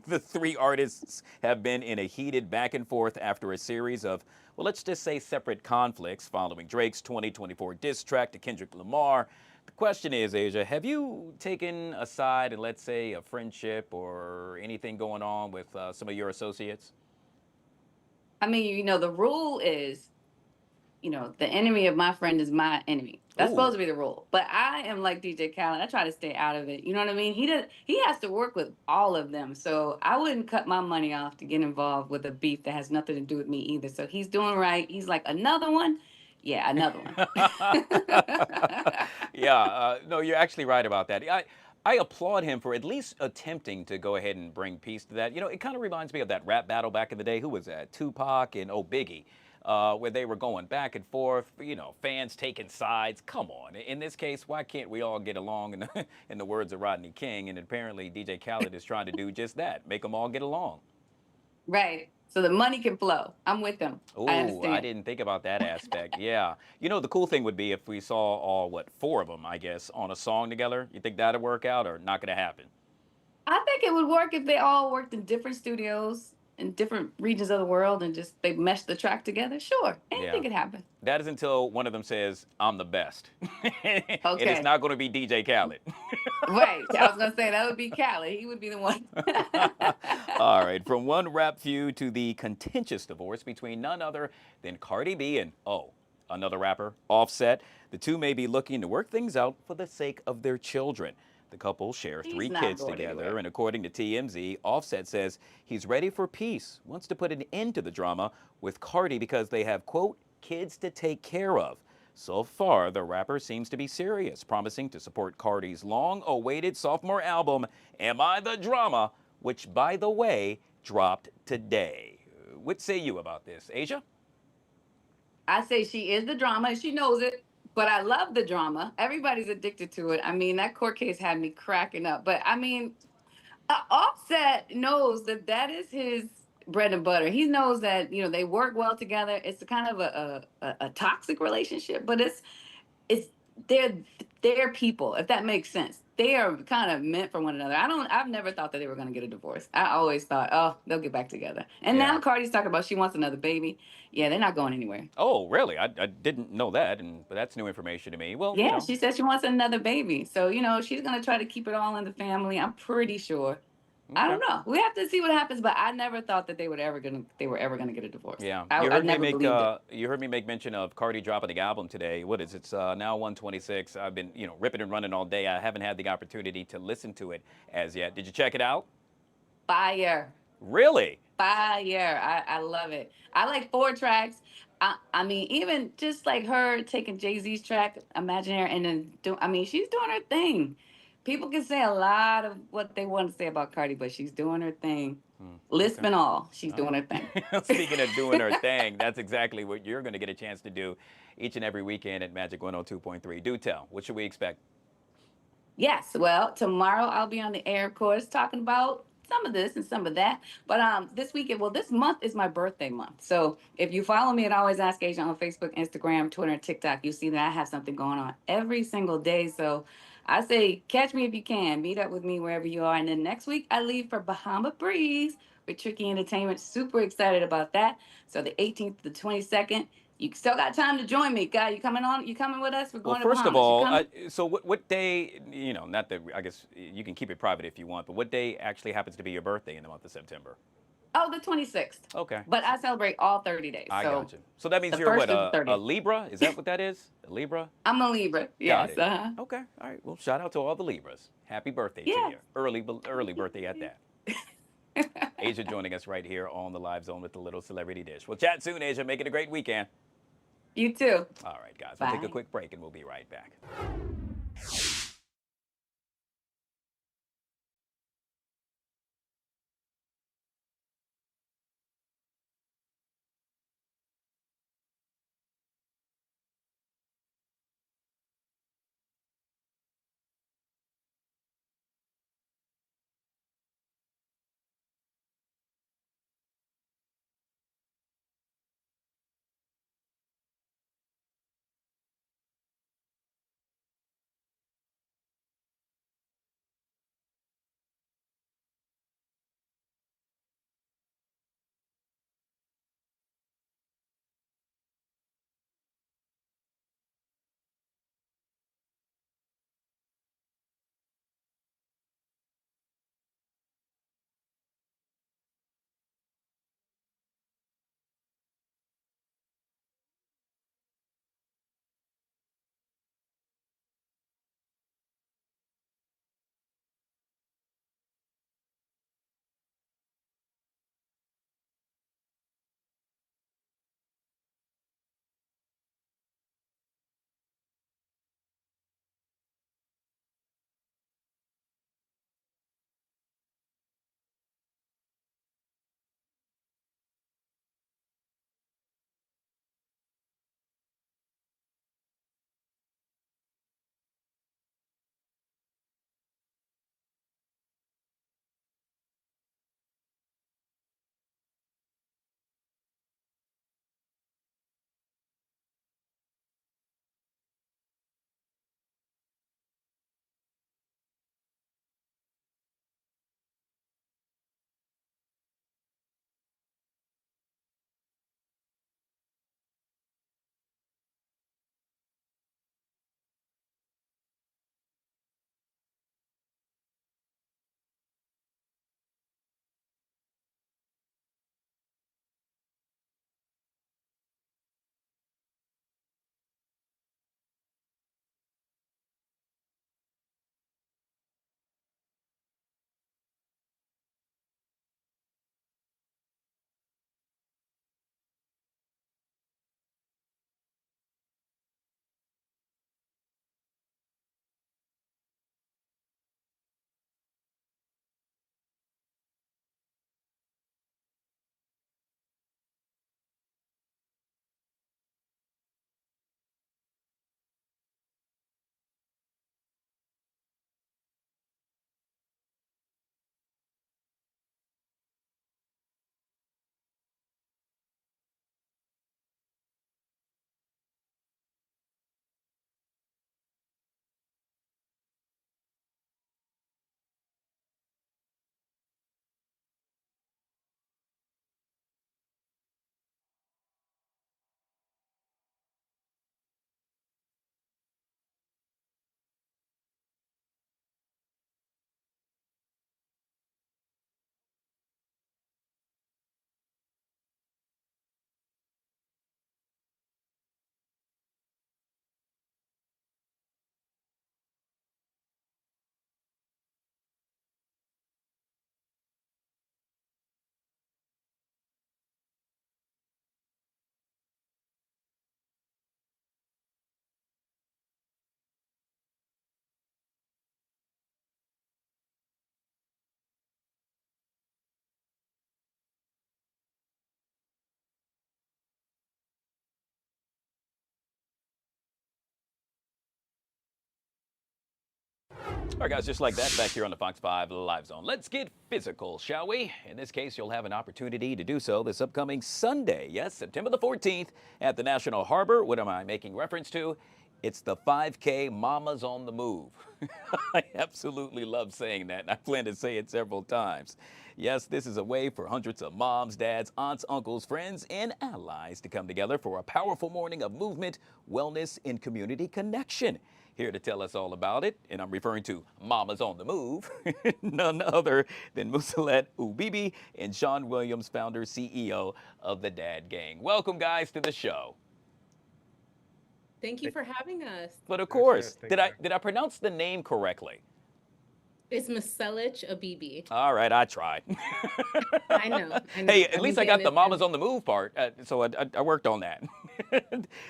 The 3 artists have been in a heated back and forth after a series of, well, let's just say separate conflicts following Drake's 2024 diss track to Kendrick Lamar. The question is, Asia, have you taken a side in, let's say, a friendship or anything going on with some of your associates? I mean, you know, the rule is, you know, the enemy of my friend is my enemy. That's supposed to be the rule. But I am like DJ Khaled. I try to stay out of it. You know what I mean? He has to work with all of them. So I wouldn't cut my money off to get involved with a beef that has nothing to do with me either. So he's doing right. He's like, another one? Yeah, another one. Yeah, no, you're actually right about that. I applaud him for at least attempting to go ahead and bring peace to that. You know, it kind of reminds me of that rap battle back in the day. Who was that? Tupac and Biggie. Where they were going back and forth, you know, fans taking sides. Come on. In this case, why can't we all get along, in the words of Rodney King? And apparently DJ Khaled is trying to do just that, make them all get along. Right. So the money can flow. I'm with them. Oh, I didn't think about that aspect. Yeah. You know, the cool thing would be if we saw all, 4 of them, I guess, on a song together. You think that'd work out or not going to happen? I think it would work if they all worked in different studios in different regions of the world and just they mesh the track together. Sure, anything could happen. That is until one of them says, I'm the best. Okay. And it's not going to be DJ Khaled. Right. I was going to say that would be Khaled. He would be the one. All right. From one rap feud to the contentious divorce between none other than Cardi B and, another rapper, Offset. The two may be looking to work things out for the sake of their children. The couple share 3 kids together, and according to TMZ, Offset says he's ready for peace, wants to put an end to the drama with Cardi because they have, quote, kids to take care of. So far, the rapper seems to be serious, promising to support Cardi's long-awaited sophomore album, Am I the Drama, which, by the way, dropped today. What say you about this, Asia? I say she is the drama, and she knows it. But I love the drama. Everybody's addicted to it. I mean, that court case had me cracking up. But I mean, Offset knows that that is his bread and butter. He knows that, you know, they work well together. It's kind of a toxic relationship, but it's they're people, if that makes sense. they are kind of meant for one another. I've never thought that they were going to get a divorce. I always thought, oh, they'll get back together. And Yeah. now Cardi's talking about she wants another baby. Yeah, they're not going anywhere. Oh, really? I didn't know that, but that's new information to me. Well, Yeah, she said she wants another baby. So, she's going to try to keep it all in the family. I'm pretty sure. I don't know. We have to see what happens, but I never thought that they were ever gonna get a divorce. Yeah, I never believed it. You heard me make mention of Cardi dropping the album today. What is it? It's now 1:26. I've been ripping and running all day. I haven't had the opportunity to listen to it as yet. Did you check it out? Fire. Really? Fire. I love it. I like 4 tracks. I mean, even just like her taking Jay-Z's track, Imaginary, and then she's doing her thing. People can say a lot of what they want to say about Cardi, but she's doing her thing. Lisp and all, she's doing her thing. Speaking of doing her thing, that's exactly what you're going to get a chance to do each and every weekend at Magic 102.3. Do tell. What should we expect? Yes. Well, tomorrow I'll be on the air, of course, talking about some of this and some of that. But this weekend, this month is my birthday month. So if you follow me at Always Ask Asia on Facebook, Instagram, Twitter, and TikTok, you'll see that I have something going on every single day. So I say, catch me if you can. Meet up with me wherever you are. And then next week, I leave for Bahama Breeze with Tricky Entertainment. Super excited about that. So the 18th to the 22nd, you still got time to join me. Guy, you coming on? You coming with us? We're going to Well, first of Bahamas. all, so what day, not that, I guess you can keep it private if you want, but what day actually happens to be your birthday in the month of September? Oh, the 26th. Okay. But I celebrate all 30 days. I so got you. So that means the you're first what, and the a 30th. Libra? Is that what that is? A Libra? I'm a Libra. Yes. Got it. Okay. All right. Well, shout out to all the Libras. Happy birthday to you. Early birthday at that. Asia joining us right here on the Live Zone with the Little Celebrity Dish. We'll chat soon, Asia. Make it a great weekend. You too. All right, guys. We'll take a quick break and we'll be right back. All right, guys, just like that, back here on the Fox 5 Live Zone. Let's get physical, shall we? In this case, you'll have an opportunity to do so this upcoming Sunday. Yes, September the 14th at the National Harbor. What am I making reference to? It's the 5K Mamas on the Move. I absolutely love saying that, and I plan to say it several times. Yes, this is a way for hundreds of moms, dads, aunts, uncles, friends, and allies to come together for a powerful morning of movement, wellness, and community connection. Here to tell us all about it, and I'm referring to Mamas on the Move, none other than Musalet Ubibi and Sean Williams, founder, CEO of the Dad Gang. Welcome, guys, to the show. Thank you for having us. But of course, did I pronounce the name correctly? It's Musalet Ubibi. All right, I tried. I know. Hey, at least I got the Mamas on the Move part, so I worked on that.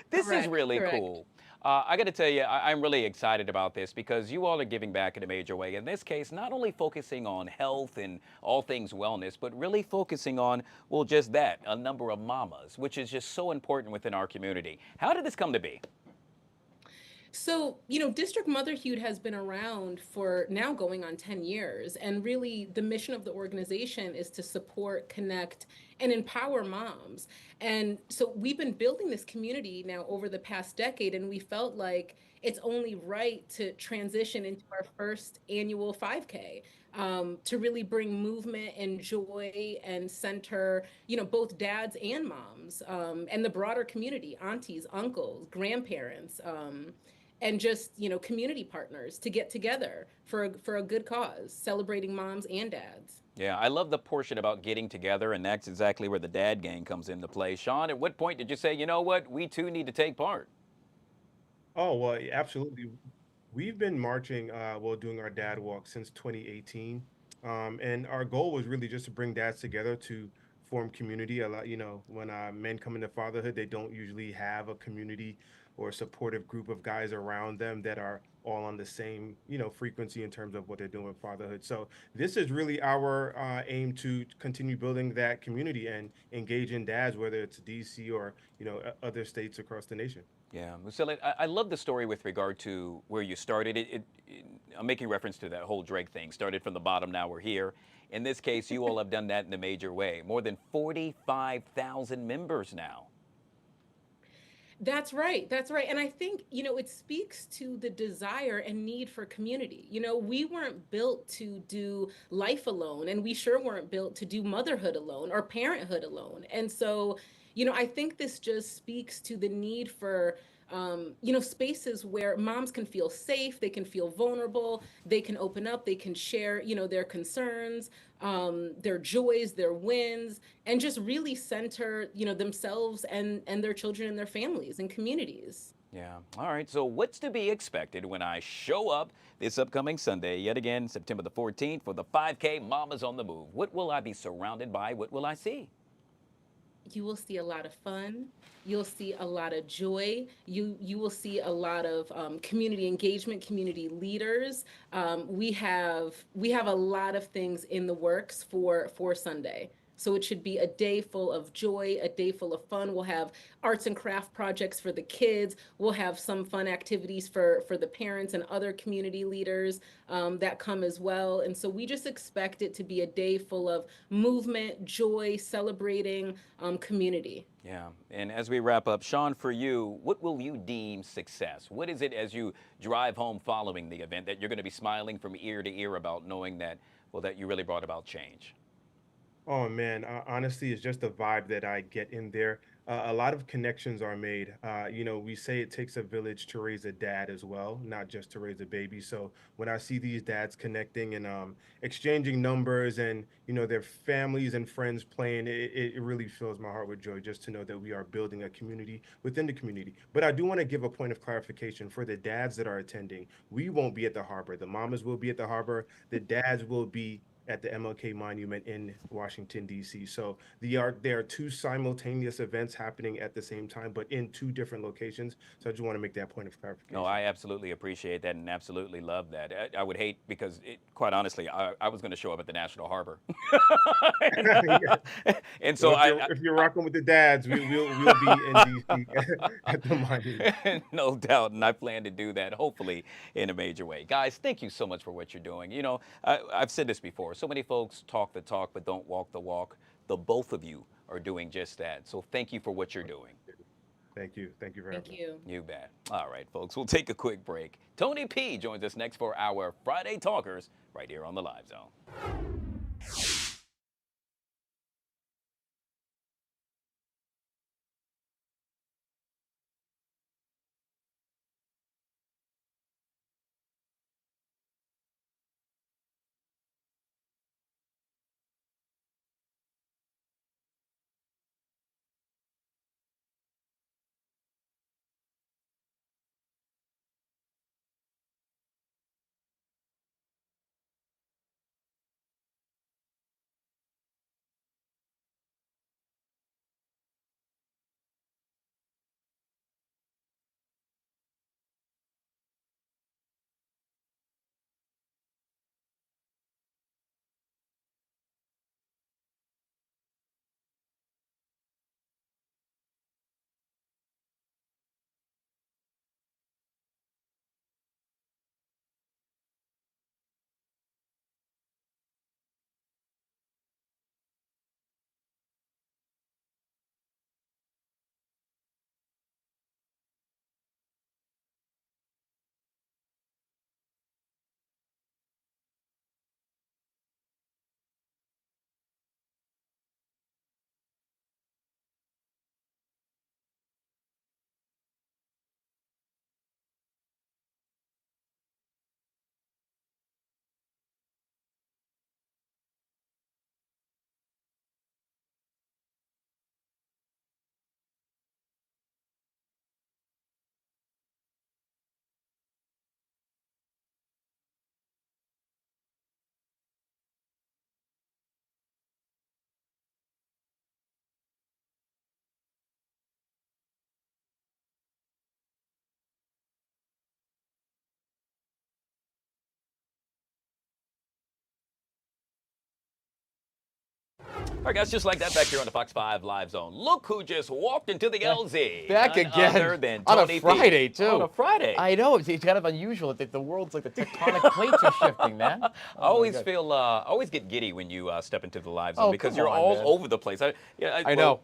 This is really cool. I got to tell you, I'm really excited about this because you all are giving back in a major way. In this case, not only focusing on health and all things wellness, but really focusing on, well, just that, a number of mamas, which is just so important within our community. How did this come to be? So, you know, District Motherhood has been around for now going on 10 years. And really, the mission of the organization is to support, connect, and empower moms. And so we've been building this community now over the past decade, and we felt like it's only right to transition into our first annual 5K. To really bring movement and joy and center, you know, both dads and moms, and the broader community, aunties, uncles, grandparents, and just, you know, community partners to get together for a good cause, celebrating moms and dads. Yeah, I love the portion about getting together, and that's exactly where the Dad Gang comes into play. Sean, at what point did you say, you know what, we too need to take part? Oh, well, absolutely. We've been marching, doing our dad walk since 2018. And our goal was really just to bring dads together to form community. A lot, you know, when men come into fatherhood, they don't usually have a community or a supportive group of guys around them that are all on the same, you know, frequency in terms of what they're doing with fatherhood. So this is really our aim to continue building that community and engaging dads, whether it's DC or, you know, other states across the nation. Yeah, Musalet, I love the story with regard to where you started. I'm making reference to that whole Drake thing. Started from the bottom, now we're here. In this case, you all have done that in a major way. More than 45,000 members now. That's right. That's right. And I think, you know, it speaks to the desire and need for community. You know, we weren't built to do life alone, and we sure weren't built to do motherhood alone or parenthood alone. And so, you know, I think this just speaks to the need for, you know, spaces where moms can feel safe, they can feel vulnerable, they can open up, they can share, you know, their concerns, their joys, their wins, and just really center, you know, themselves and their children and their families and communities. Yeah. All right. So what's to be expected when I show up this upcoming Sunday, yet again, September the 14th, for the 5K Mamas on the Move? What will I be surrounded by? What will I see? You will see a lot of fun. You'll see a lot of joy. You will see a lot of community engagement, community leaders. We have a lot of things in the works for Sunday. So it should be a day full of joy, a day full of fun. We'll have arts and craft projects for the kids. We'll have some fun activities for the parents and other community leaders that come as well. And so we just expect it to be a day full of movement, joy, celebrating community. Yeah. And as we wrap up, Sean, for you, what will you deem success? What is it as you drive home following the event that you're going to be smiling from ear to ear about, knowing that, well, that you really brought about change? Oh man, honestly, it's just the vibe that I get in there. A lot of connections are made. You know, we say it takes a village to raise a dad as well, not just to raise a baby. So when I see these dads connecting and exchanging numbers and, you know, their families and friends playing, it really fills my heart with joy just to know that we are building a community within the community. But I do want to give a point of clarification for the dads that are attending. We won't be at the harbor. The mamas will be at the harbor. The dads will be at the MLK Monument in Washington, D.C. So there are two simultaneous events happening at the same time, but in two different locations. So I just want to make that point of clarification. No, I absolutely appreciate that and absolutely love that. I would hate because, quite honestly, I was going to show up at the National Harbor. And so if you're rocking with the dads, we'll be in D.C. at the monument. No doubt, and I plan to do that, hopefully, in a major way. Guys, thank you so much for what you're doing. You know, I've said this before. So many folks talk the talk, but don't walk the walk. The both of you are doing just that. So thank you for what you're doing. Thank you. Thank you very much. Thank you. You bet. All right, folks, we'll take a quick break. Tony P joins us next for our Friday Talkers right here on the Live Zone. All right, guys, just like that, back here on the Fox 5 Live Zone. Look who just walked into the LZ. Back None again. other than On Tony a Friday, P. too. On a Friday. I know. It's kind of unusual that the world's like the tectonic plates are shifting, man. I always get giddy when you step into the Live Zone because come you're on, all man. over the place. I know.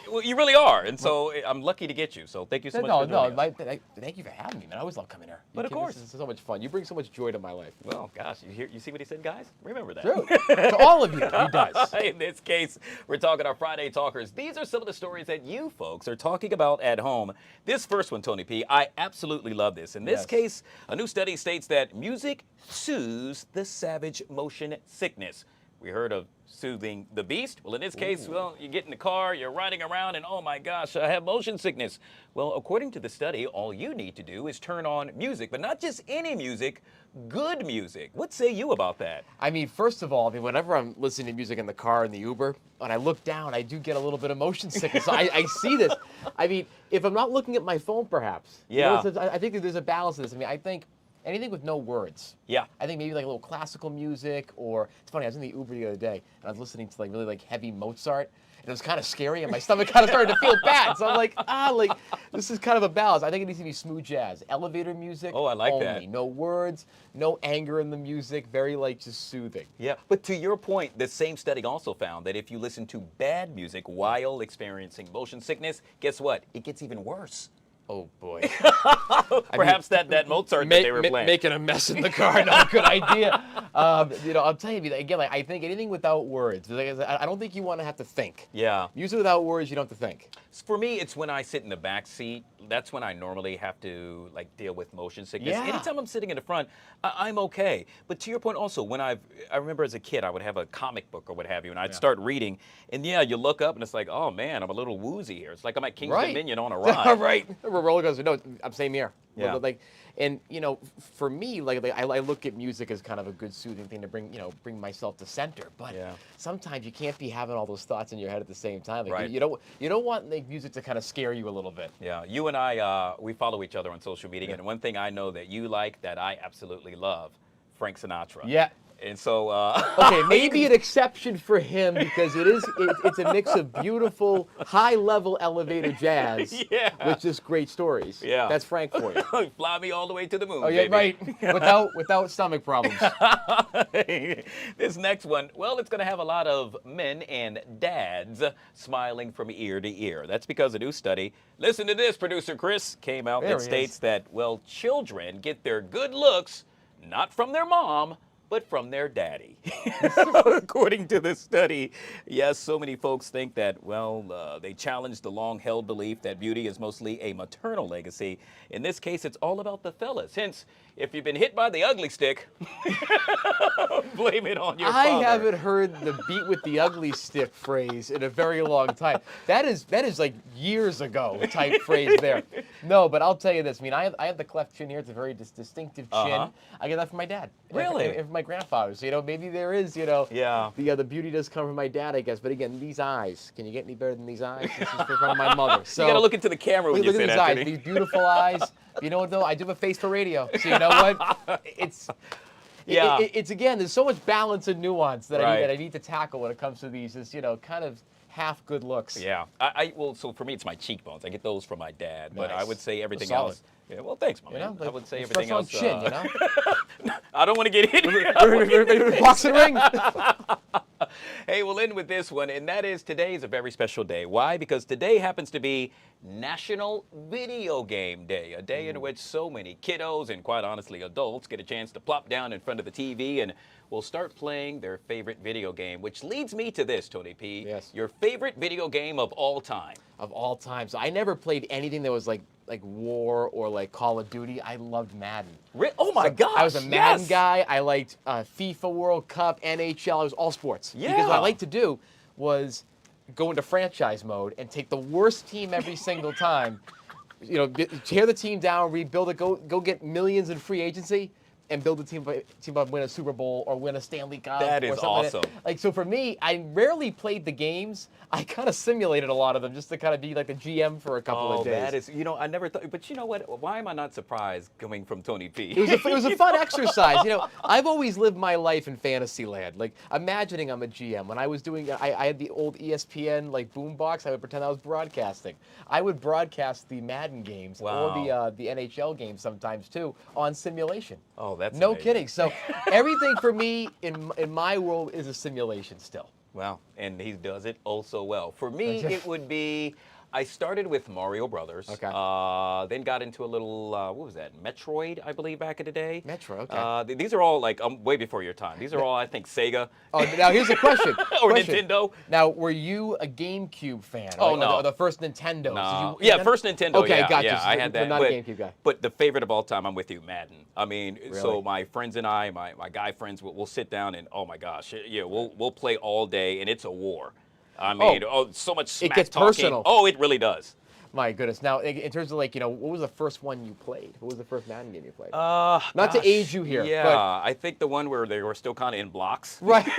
Well, you really are, and so I'm lucky to get you. So thank you so much for joining us. Thank you for having me, man. I always love coming here. But of course. This is so much fun. You bring so much joy to my life. Well, gosh, you see what he said, guys? Remember that. True. To all of you, he does. In this case, we're talking our Friday Talkers. These are some of the stories that you folks are talking about at home. This first one, Tony P, I absolutely love this. In this case, a new study states that music soothes the savage motion sickness. We heard of soothing the beast. Well, in this case, well, you get in the car, you're riding around, and oh my gosh, I have motion sickness. Well, according to the study, all you need to do is turn on music, but not just any music, good music. What say you about that? I mean, first of all, whenever I'm listening to music in the car, in the Uber, when I look down, I do get a little bit of motion sickness. So I see this. I mean, if I'm not looking at my phone, perhaps. Yeah. You know, I think that there's a balance to this. I mean, I think anything with no words. Yeah. I think maybe like a little classical music, or it's funny, I was in the Uber the other day and I was listening to like really like heavy Mozart, and it was kind of scary and my stomach kind of started to feel bad. So I'm like, this is kind of a balance. I think it needs to be smooth jazz. Elevator music. Oh, I like only. that. No words, no anger in the music, very like just soothing. Yeah, but to your point, the same study also found that if you listen to bad music while experiencing motion sickness, guess what? It gets even worse. Oh boy. Perhaps that Mozart that they were playing. Making a mess in the car, not a good idea. You know, I'll tell you again, like I think anything without words. I don't think you want to have to think. Yeah. Music without words, you don't have to think. For me, it's when I sit in the back seat. That's when I normally have to like deal with motion sickness. Yeah. Anytime I'm sitting in the front, I'm okay. But to your point, also when I remember as a kid, I would have a comic book or what have you, and I'd start reading, and yeah, you look up and it's like, oh man, I'm a little woozy here. It's like I'm at King's Dominion on a ride. Right. A roller coaster. No, I'm same here. Yeah. Like, and you know, for me, like I look at music as kind of a good soothing thing to bring myself to center. But sometimes you can't be having all those thoughts in your head at the same time. Like, Right. You don't want like music to kind of scare you a little bit. Yeah, you and I, we follow each other on social media, and one thing I know that you like that I absolutely love, Frank Sinatra. Yeah. And so, okay, maybe an exception for him because it's a mix of beautiful, high-level elevator jazz with just great stories. Yeah. That's Frank for you. Fly me all the way to the moon, Oh yeah, baby. right. Without stomach problems. This next one, well, it's going to have a lot of men and dads smiling from ear to ear. That's because a new study, listen to this, producer Chris, came out that states that, well, children get their good looks not from their mom, but from their daddy. According to this study, yes, so many folks think that, well, they challenge the long-held belief that beauty is mostly a maternal legacy. In this case, it's all about the fellas. Hence, if you've been hit by the ugly stick, blame it on your father. I haven't heard the beat with the ugly stick phrase in a very long time. That is like years ago type phrase there. No, but I'll tell you this. I mean, I have the cleft chin here. It's a very distinctive chin. I get that from my dad. Really? And from my grandfather. So, you know, maybe there is, you know, the beauty does come from my dad, I guess. But again, these eyes. Can you get any better than these eyes? This is from my mother. So you got to look into the camera when you say that. Look at these eyes. These beautiful eyes. You know what, though? I do have a face for radio. So you know what? It's again, there's so much balance and nuance that I need to tackle when it comes to these, you know, kind of half good looks. Yeah. Well, so for me, it's my cheekbones. I get those from my dad. But I would say everything Solid. else. Yeah, well, thanks, my man. know, I would say it everything starts else. on chin, you know? I don't want to get hit. Boxing ring? Hey, we'll end with this one, and that is today is a very special day. Why? Because today happens to be National Video Game Day, a day in which so many kiddos and, quite honestly, adults get a chance to plop down in front of the TV and will start playing their favorite video game, which leads me to this, Tony P. Yes. Your favorite video game of all time. Of all time. So I never played anything that was like War or like Call of Duty. I loved Madden. Oh my gosh! I was a Madden guy. I liked FIFA World Cup, NHL. I was all sports. Yeah. Because what I liked to do was go into franchise mode and take the worst team every single time. You know, tear the team down, rebuild it, go get millions in free agency, and build a team up, win a Super Bowl or win a Stanley Cup. That is awesome. Like, so for me, I rarely played the games. I kind of simulated a lot of them just to kind of be like the GM for a couple of days. That is, you know, I never thought, but you know what? Why am I not surprised coming from Tony P? It was a fun exercise. You know, I've always lived my life in fantasy land. Like, imagining I'm a GM. When I was doing, I had the old ESPN, like, boombox. I would pretend I was broadcasting. I would broadcast the Madden games or the NHL games sometimes, too, on simulation. Oh, that's no amazing. kidding. So everything for me in my world is a simulation still. Wow, and he does it oh so well. For me, it would be, I started with Mario Brothers. Okay. Then got into a little, what was that, Metroid, I believe, back in the day. Metro, okay. These are all, like, way before your time. These are all, I think, Sega. Oh, now here's a question. Or Nintendo. Now, were you a GameCube fan? Oh, like, no. Or the first Nintendo? No. Yeah, first Nintendo, okay, yeah. gotcha. Yeah, I had that. Not a GameCube guy. But the favorite of all time, I'm with you, Madden. I mean, Really? so my friends and I, my guy friends, we'll sit down and, oh my gosh, yeah, we'll play all day, and it's a war. I mean, so much smack it gets talking. personal. Oh, it really does. My goodness. Now, in terms of, like, you know, what was the first one you played? What was the first Madden game you played? Not to age you here. Yeah, but I think the one where they were still kind of in blocks. Right.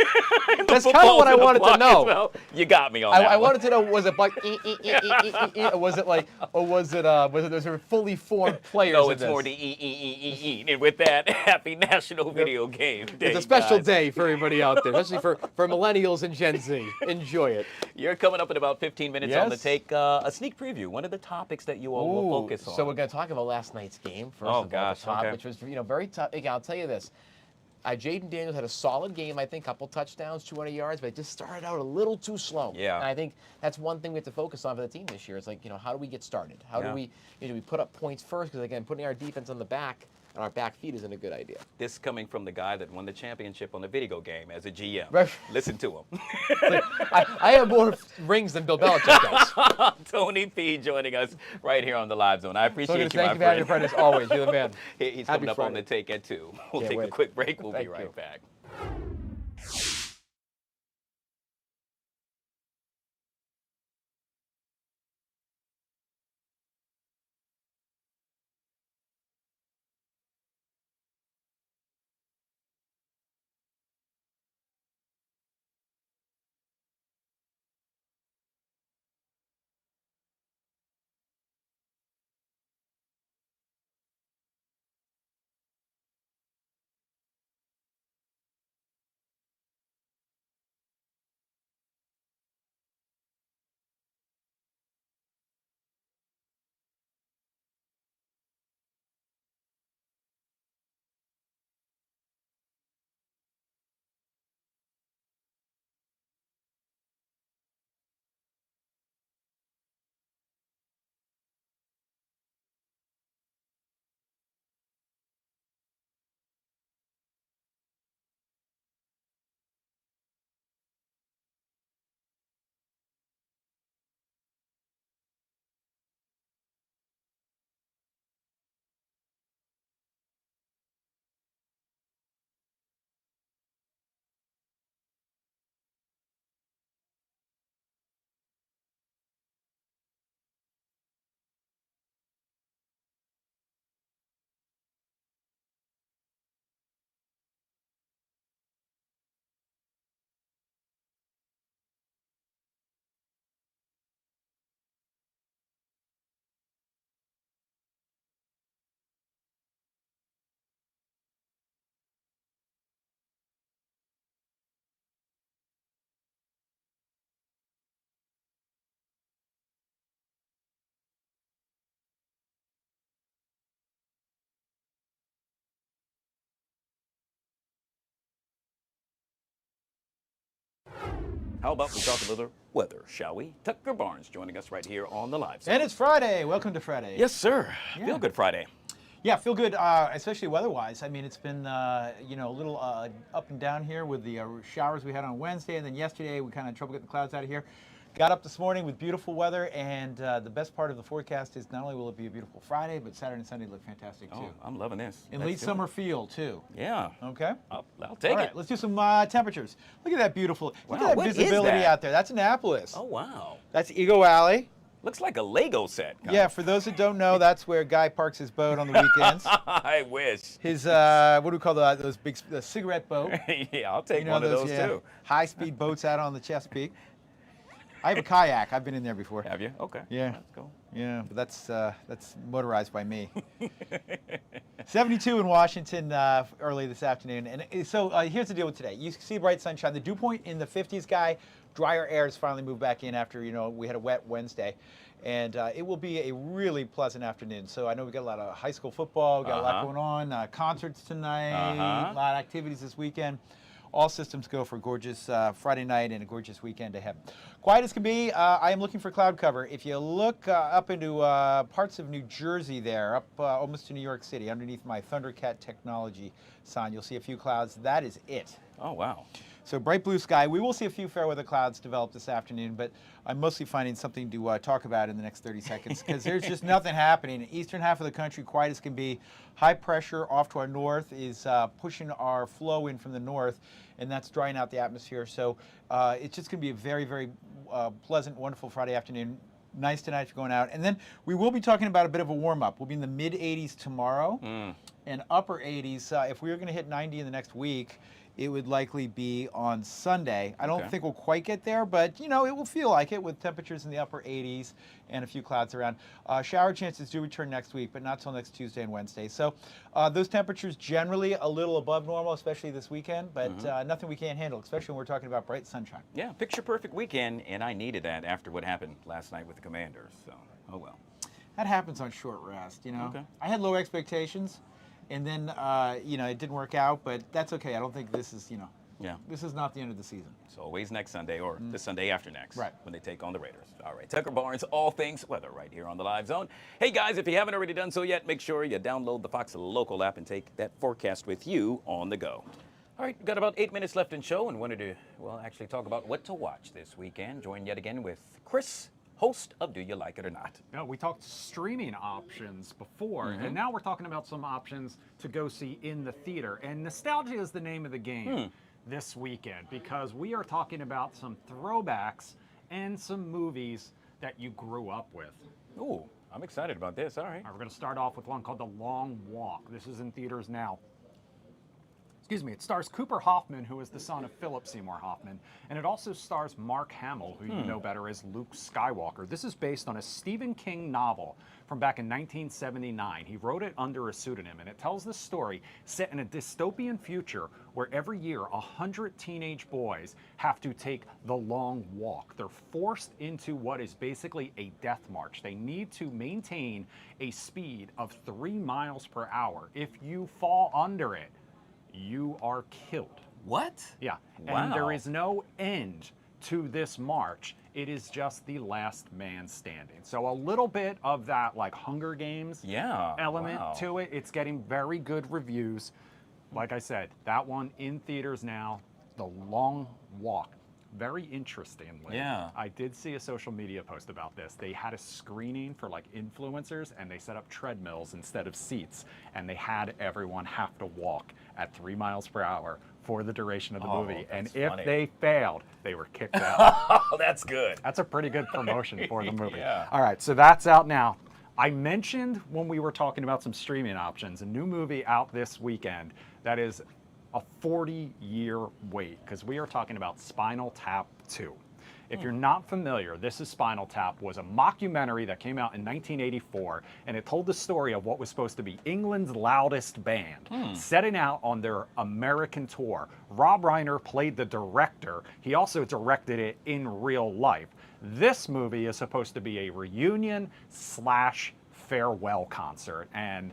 That's kind of what I wanted to know. Well. You got me on that I one. wanted to know, was it like, or was it like, or was there fully formed players No, in it's this? more the E. And with that, happy National Video Game Day. It's a special guys. day for everybody out there, especially for millennials and Gen Z. Enjoy it. You're coming up in about 15 minutes on the Yes. take, a sneak preview, one of the topics that you all will focus on. So we're going to talk about last night's game, first Oh, of all, gosh, the top, okay. which was, you know, very tough. Again, I'll tell you this. Jaden Daniels had a solid game, I think, couple touchdowns, 200 yards, but it just started out a little too slow. Yeah. And I think that's one thing we have to focus on for the team this year. It's like, you know, how do we get started? How do we, you know, we put up points first? Because, again, putting our defense on the back and our back feet isn't a good idea. This coming from the guy that won the championship on the video game as a GM. Right. Listen to him. I have more rings than Bill Belichick does. Tony P joining us right here on the Live Zone. I appreciate you, Thank my you for having me, friend, as always. You're the man. He's Happy coming up on Friday. the take at 2. We'll Can't take a wait. quick break. We'll be Thank right you. back. How about we talk a little weather, shall we? Tucker Barnes joining us right here on the live zone. And it's Friday. Welcome to Friday. Yes, sir. Yeah. Feel good Friday. Yeah, feel good, especially weather-wise. I mean, it's been, a little up and down here with the showers we had on Wednesday, and then yesterday we kind of had trouble getting the clouds out of here. Got up this morning with beautiful weather, and the best part of the forecast is not only will it be a beautiful Friday, but Saturday and Sunday look fantastic, too. Oh, I'm loving this. And late summer feel, too. Yeah. Okay. I'll take All right, it. let's do some temperatures. Look at that beautiful, look Wow, at that what is visibility that? out there. That's Annapolis. Oh, wow. That's Eagle Alley. Looks like a Lego set. Yeah, for those that don't know, that's where Guy parks his boat on the weekends. I wish. His, what do we call those big, the cigarette boat? Yeah, I'll take one of those, too. High-speed boats out on the Chesapeake. I have a kayak. I've been in there before. Have you? Okay. Yeah. Let's go. Yeah, but that's motorized by me. 72 in Washington early this afternoon. And so here's the deal with today. You see bright sunshine. The dew point in the 50s, Guy. Drier air has finally moved back in after, we had a wet Wednesday. And it will be a really pleasant afternoon. So I know we got a lot of high school football. We got a lot going on. Concerts tonight. A lot of activities this weekend. All systems go for a gorgeous Friday night and a gorgeous weekend ahead. Quiet as can be, I am looking for cloud cover. If you look up into parts of New Jersey there, up almost to New York City, underneath my Thundercat Technology sign, you'll see a few clouds. That is it. Oh, wow. So bright blue sky. We will see a few fair weather clouds develop this afternoon, but I'm mostly finding something to talk about in the next 30 seconds because there's just nothing happening. Eastern half of the country, quiet as can be. High pressure off to our north is pushing our flow in from the north, and that's drying out the atmosphere. So it's just going to be a very, very pleasant, wonderful Friday afternoon. Nice tonight if you're going out. And then we will be talking about a bit of a warm-up. We'll be in the mid-80s tomorrow and upper 80s. If we were going to hit 90 in the next week, it would likely be on Sunday. I don't think we'll quite get there, but it will feel like it with temperatures in the upper 80s and a few clouds around. Shower chances do return next week, but not till next Tuesday and Wednesday. So those temperatures generally a little above normal, especially this weekend, but nothing we can't handle, especially when we're talking about bright sunshine. Yeah, picture perfect weekend, and I needed that after what happened last night with the Commanders. So, oh well. That happens on short rest, Okay. I had low expectations. And then, it didn't work out, but that's okay. I don't think this is, this is not the end of the season. It's always next Sunday or the Sunday after next right, when they take on the Raiders. All right, Tucker Barnes, all things weather right here on the Live Zone. Hey, guys, if you haven't already done so yet, make sure you download the Fox Local app and take that forecast with you on the go. All right, we've got about 8 minutes left in show and wanted to, actually talk about what to watch this weekend. Join yet again with Chris, host of Do You Like It or Not? No, we talked streaming options before, and now we're talking about some options to go see in the theater. And nostalgia is the name of the game this weekend because we are talking about some throwbacks and some movies that you grew up with. Ooh, I'm excited about this. All right. We're going to start off with one called The Long Walk. This is in theaters now. Excuse me, it stars Cooper Hoffman, who is the son of Philip Seymour Hoffman, and it also stars Mark Hamill, who you know better as Luke Skywalker. This is based on a Stephen King novel from back in 1979. He wrote it under a pseudonym, and it tells the story set in a dystopian future where every year 100 teenage boys have to take the long walk. They're forced into what is basically a death march. They need to maintain a speed of 3 miles per hour. If you fall under it, you are killed. What? Yeah. Wow. And there is no end to this march. It is just the last man standing. So a little bit of that like Hunger Games element to it. It's getting very good reviews. Like I said, that one in theaters now, The Long Walk. Very interestingly, I did see a social media post about this. They had a screening for like influencers and they set up treadmills instead of seats, and they had everyone have to walk at 3 miles per hour for the duration of the movie. And if they failed, they were kicked out. Oh, that's good. That's a pretty good promotion for the movie. Yeah. All right, so that's out now. I mentioned when we were talking about some streaming options, a new movie out this weekend that is a 40-year wait, because we are talking about Spinal Tap 2. If you're not familiar, This is Spinal Tap was a mockumentary that came out in 1984, and it told the story of what was supposed to be England's loudest band, setting out on their American tour. Rob Reiner played the director. He also directed it in real life. This movie is supposed to be a reunion / farewell concert, and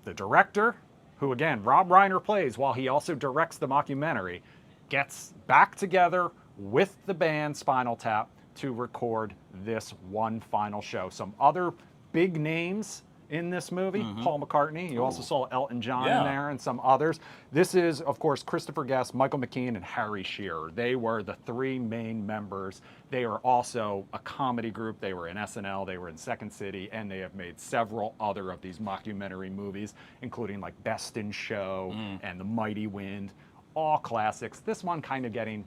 the director, who again Rob Reiner plays while he also directs the mockumentary, gets back together with the band Spinal Tap to record this one final show. Some other big names in this movie, Paul McCartney. You also saw Elton John in there and some others. This is, of course, Christopher Guest, Michael McKean, and Harry Shearer. They were the three main members. They are also a comedy group. They were in SNL, they were in Second City, and they have made several other of these mockumentary movies, including like Best in Show and The Mighty Wind, all classics. This one kind of getting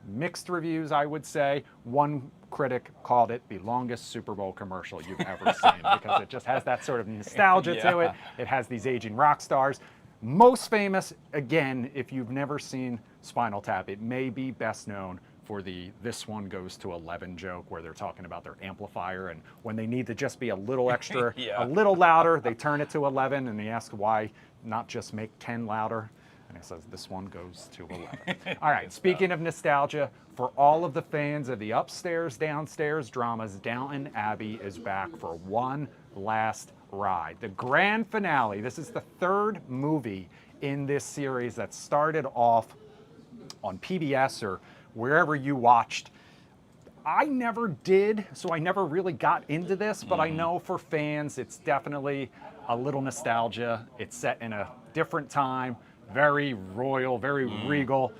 mixed reviews, I would say. One critic called it the longest Super Bowl commercial you've ever seen because it just has that sort of nostalgia to it. It has these aging rock stars. Most famous, again, if you've never seen Spinal Tap, it may be best known for the "this one goes to 11" joke where they're talking about their amplifier, and when they need to just be a little extra, a little louder, they turn it to 11, and they ask why not just make 10 louder. And it says, this one goes to 11. All right, speaking of nostalgia, for all of the fans of the upstairs, downstairs dramas, Downton Abbey is back for one last ride. The grand finale, this is the third movie in this series that started off on PBS or wherever you watched. I never did, so I never really got into this, but I know for fans, it's definitely a little nostalgia. It's set in a different time. Very royal, very regal.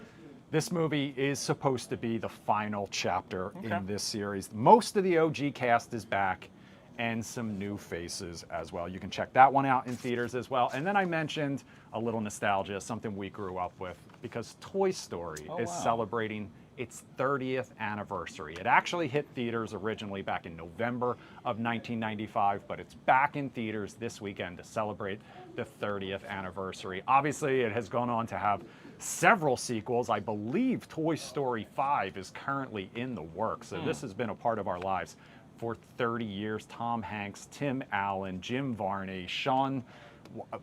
This movie is supposed to be the final chapter in this series. Most of the OG cast is back and some new faces as well. You can check that one out in theaters as well. And then I mentioned a little nostalgia, something we grew up with, because Toy Story is celebrating its 30th anniversary. It actually hit theaters originally back in November of 1995, but it's back in theaters this weekend to celebrate the 30th anniversary. Obviously, it has gone on to have several sequels. I believe Toy Story 5 is currently in the works, so this has been a part of our lives for 30 years. Tom Hanks, Tim Allen, Jim Varney, Sean,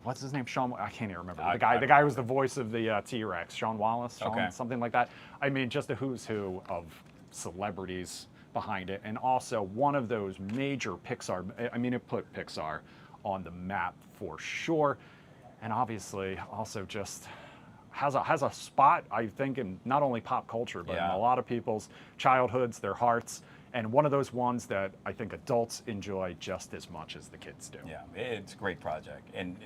what's his name? Sean, I can't even remember. The guy who was the voice of the T-Rex, Sean Wallace, something like that. I mean, just a who's who of celebrities behind it. And also one of those major Pixar, I mean, it put Pixar on the map for sure. And obviously also just has a spot, I think, in not only pop culture, but in a lot of people's childhoods, their hearts. And one of those ones that I think adults enjoy just as much as the kids do. Yeah, it's a great project. And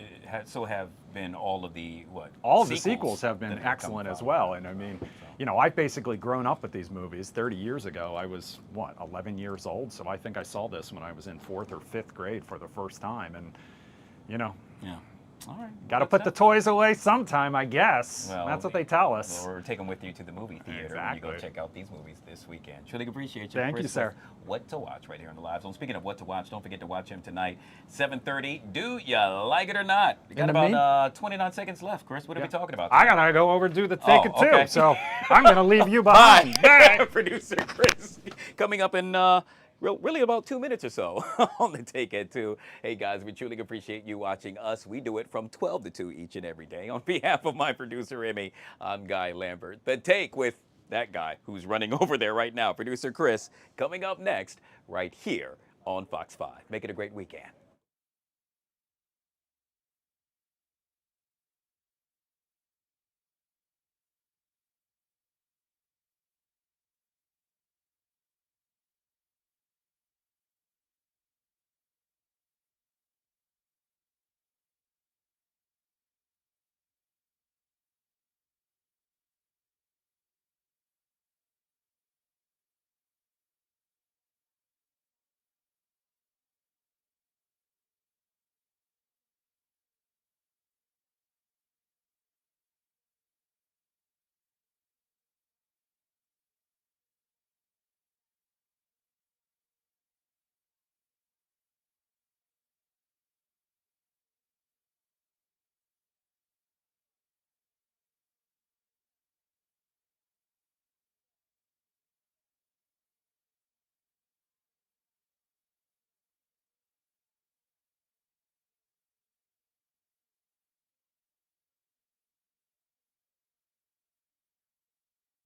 so have been all of the, all of the sequels have been excellent as well. And I mean, you know, I've basically grown up with these movies. 30 years ago, I was, 11 years old? So I think I saw this when I was in 4th or 5th grade for the first time. And, you know. Yeah. All right. Got to put the toys away sometime, I guess. Well, that's what they tell us. Or take them with you to the movie theater when you go check out these movies this weekend. Truly appreciate you. Thank you, sir. What to watch right here on the Live Zone. Speaking of what to watch, don't forget to watch him tonight, 7:30. Do you like it or not? We got about 29 seconds left. Chris, what are we talking about today? I got to go over and do the Take It too. So I'm going to leave you behind. Producer Chris. Coming up in... really about 2 minutes or so on the Take It 2. Hey guys, we truly appreciate you watching us. We do it from 12 to 2 each and every day. On behalf of my producer, Emmy, I'm Guy Lambert. The Take with that guy who's running over there right now, producer Chris, coming up next right here on Fox 5. Make it a great weekend.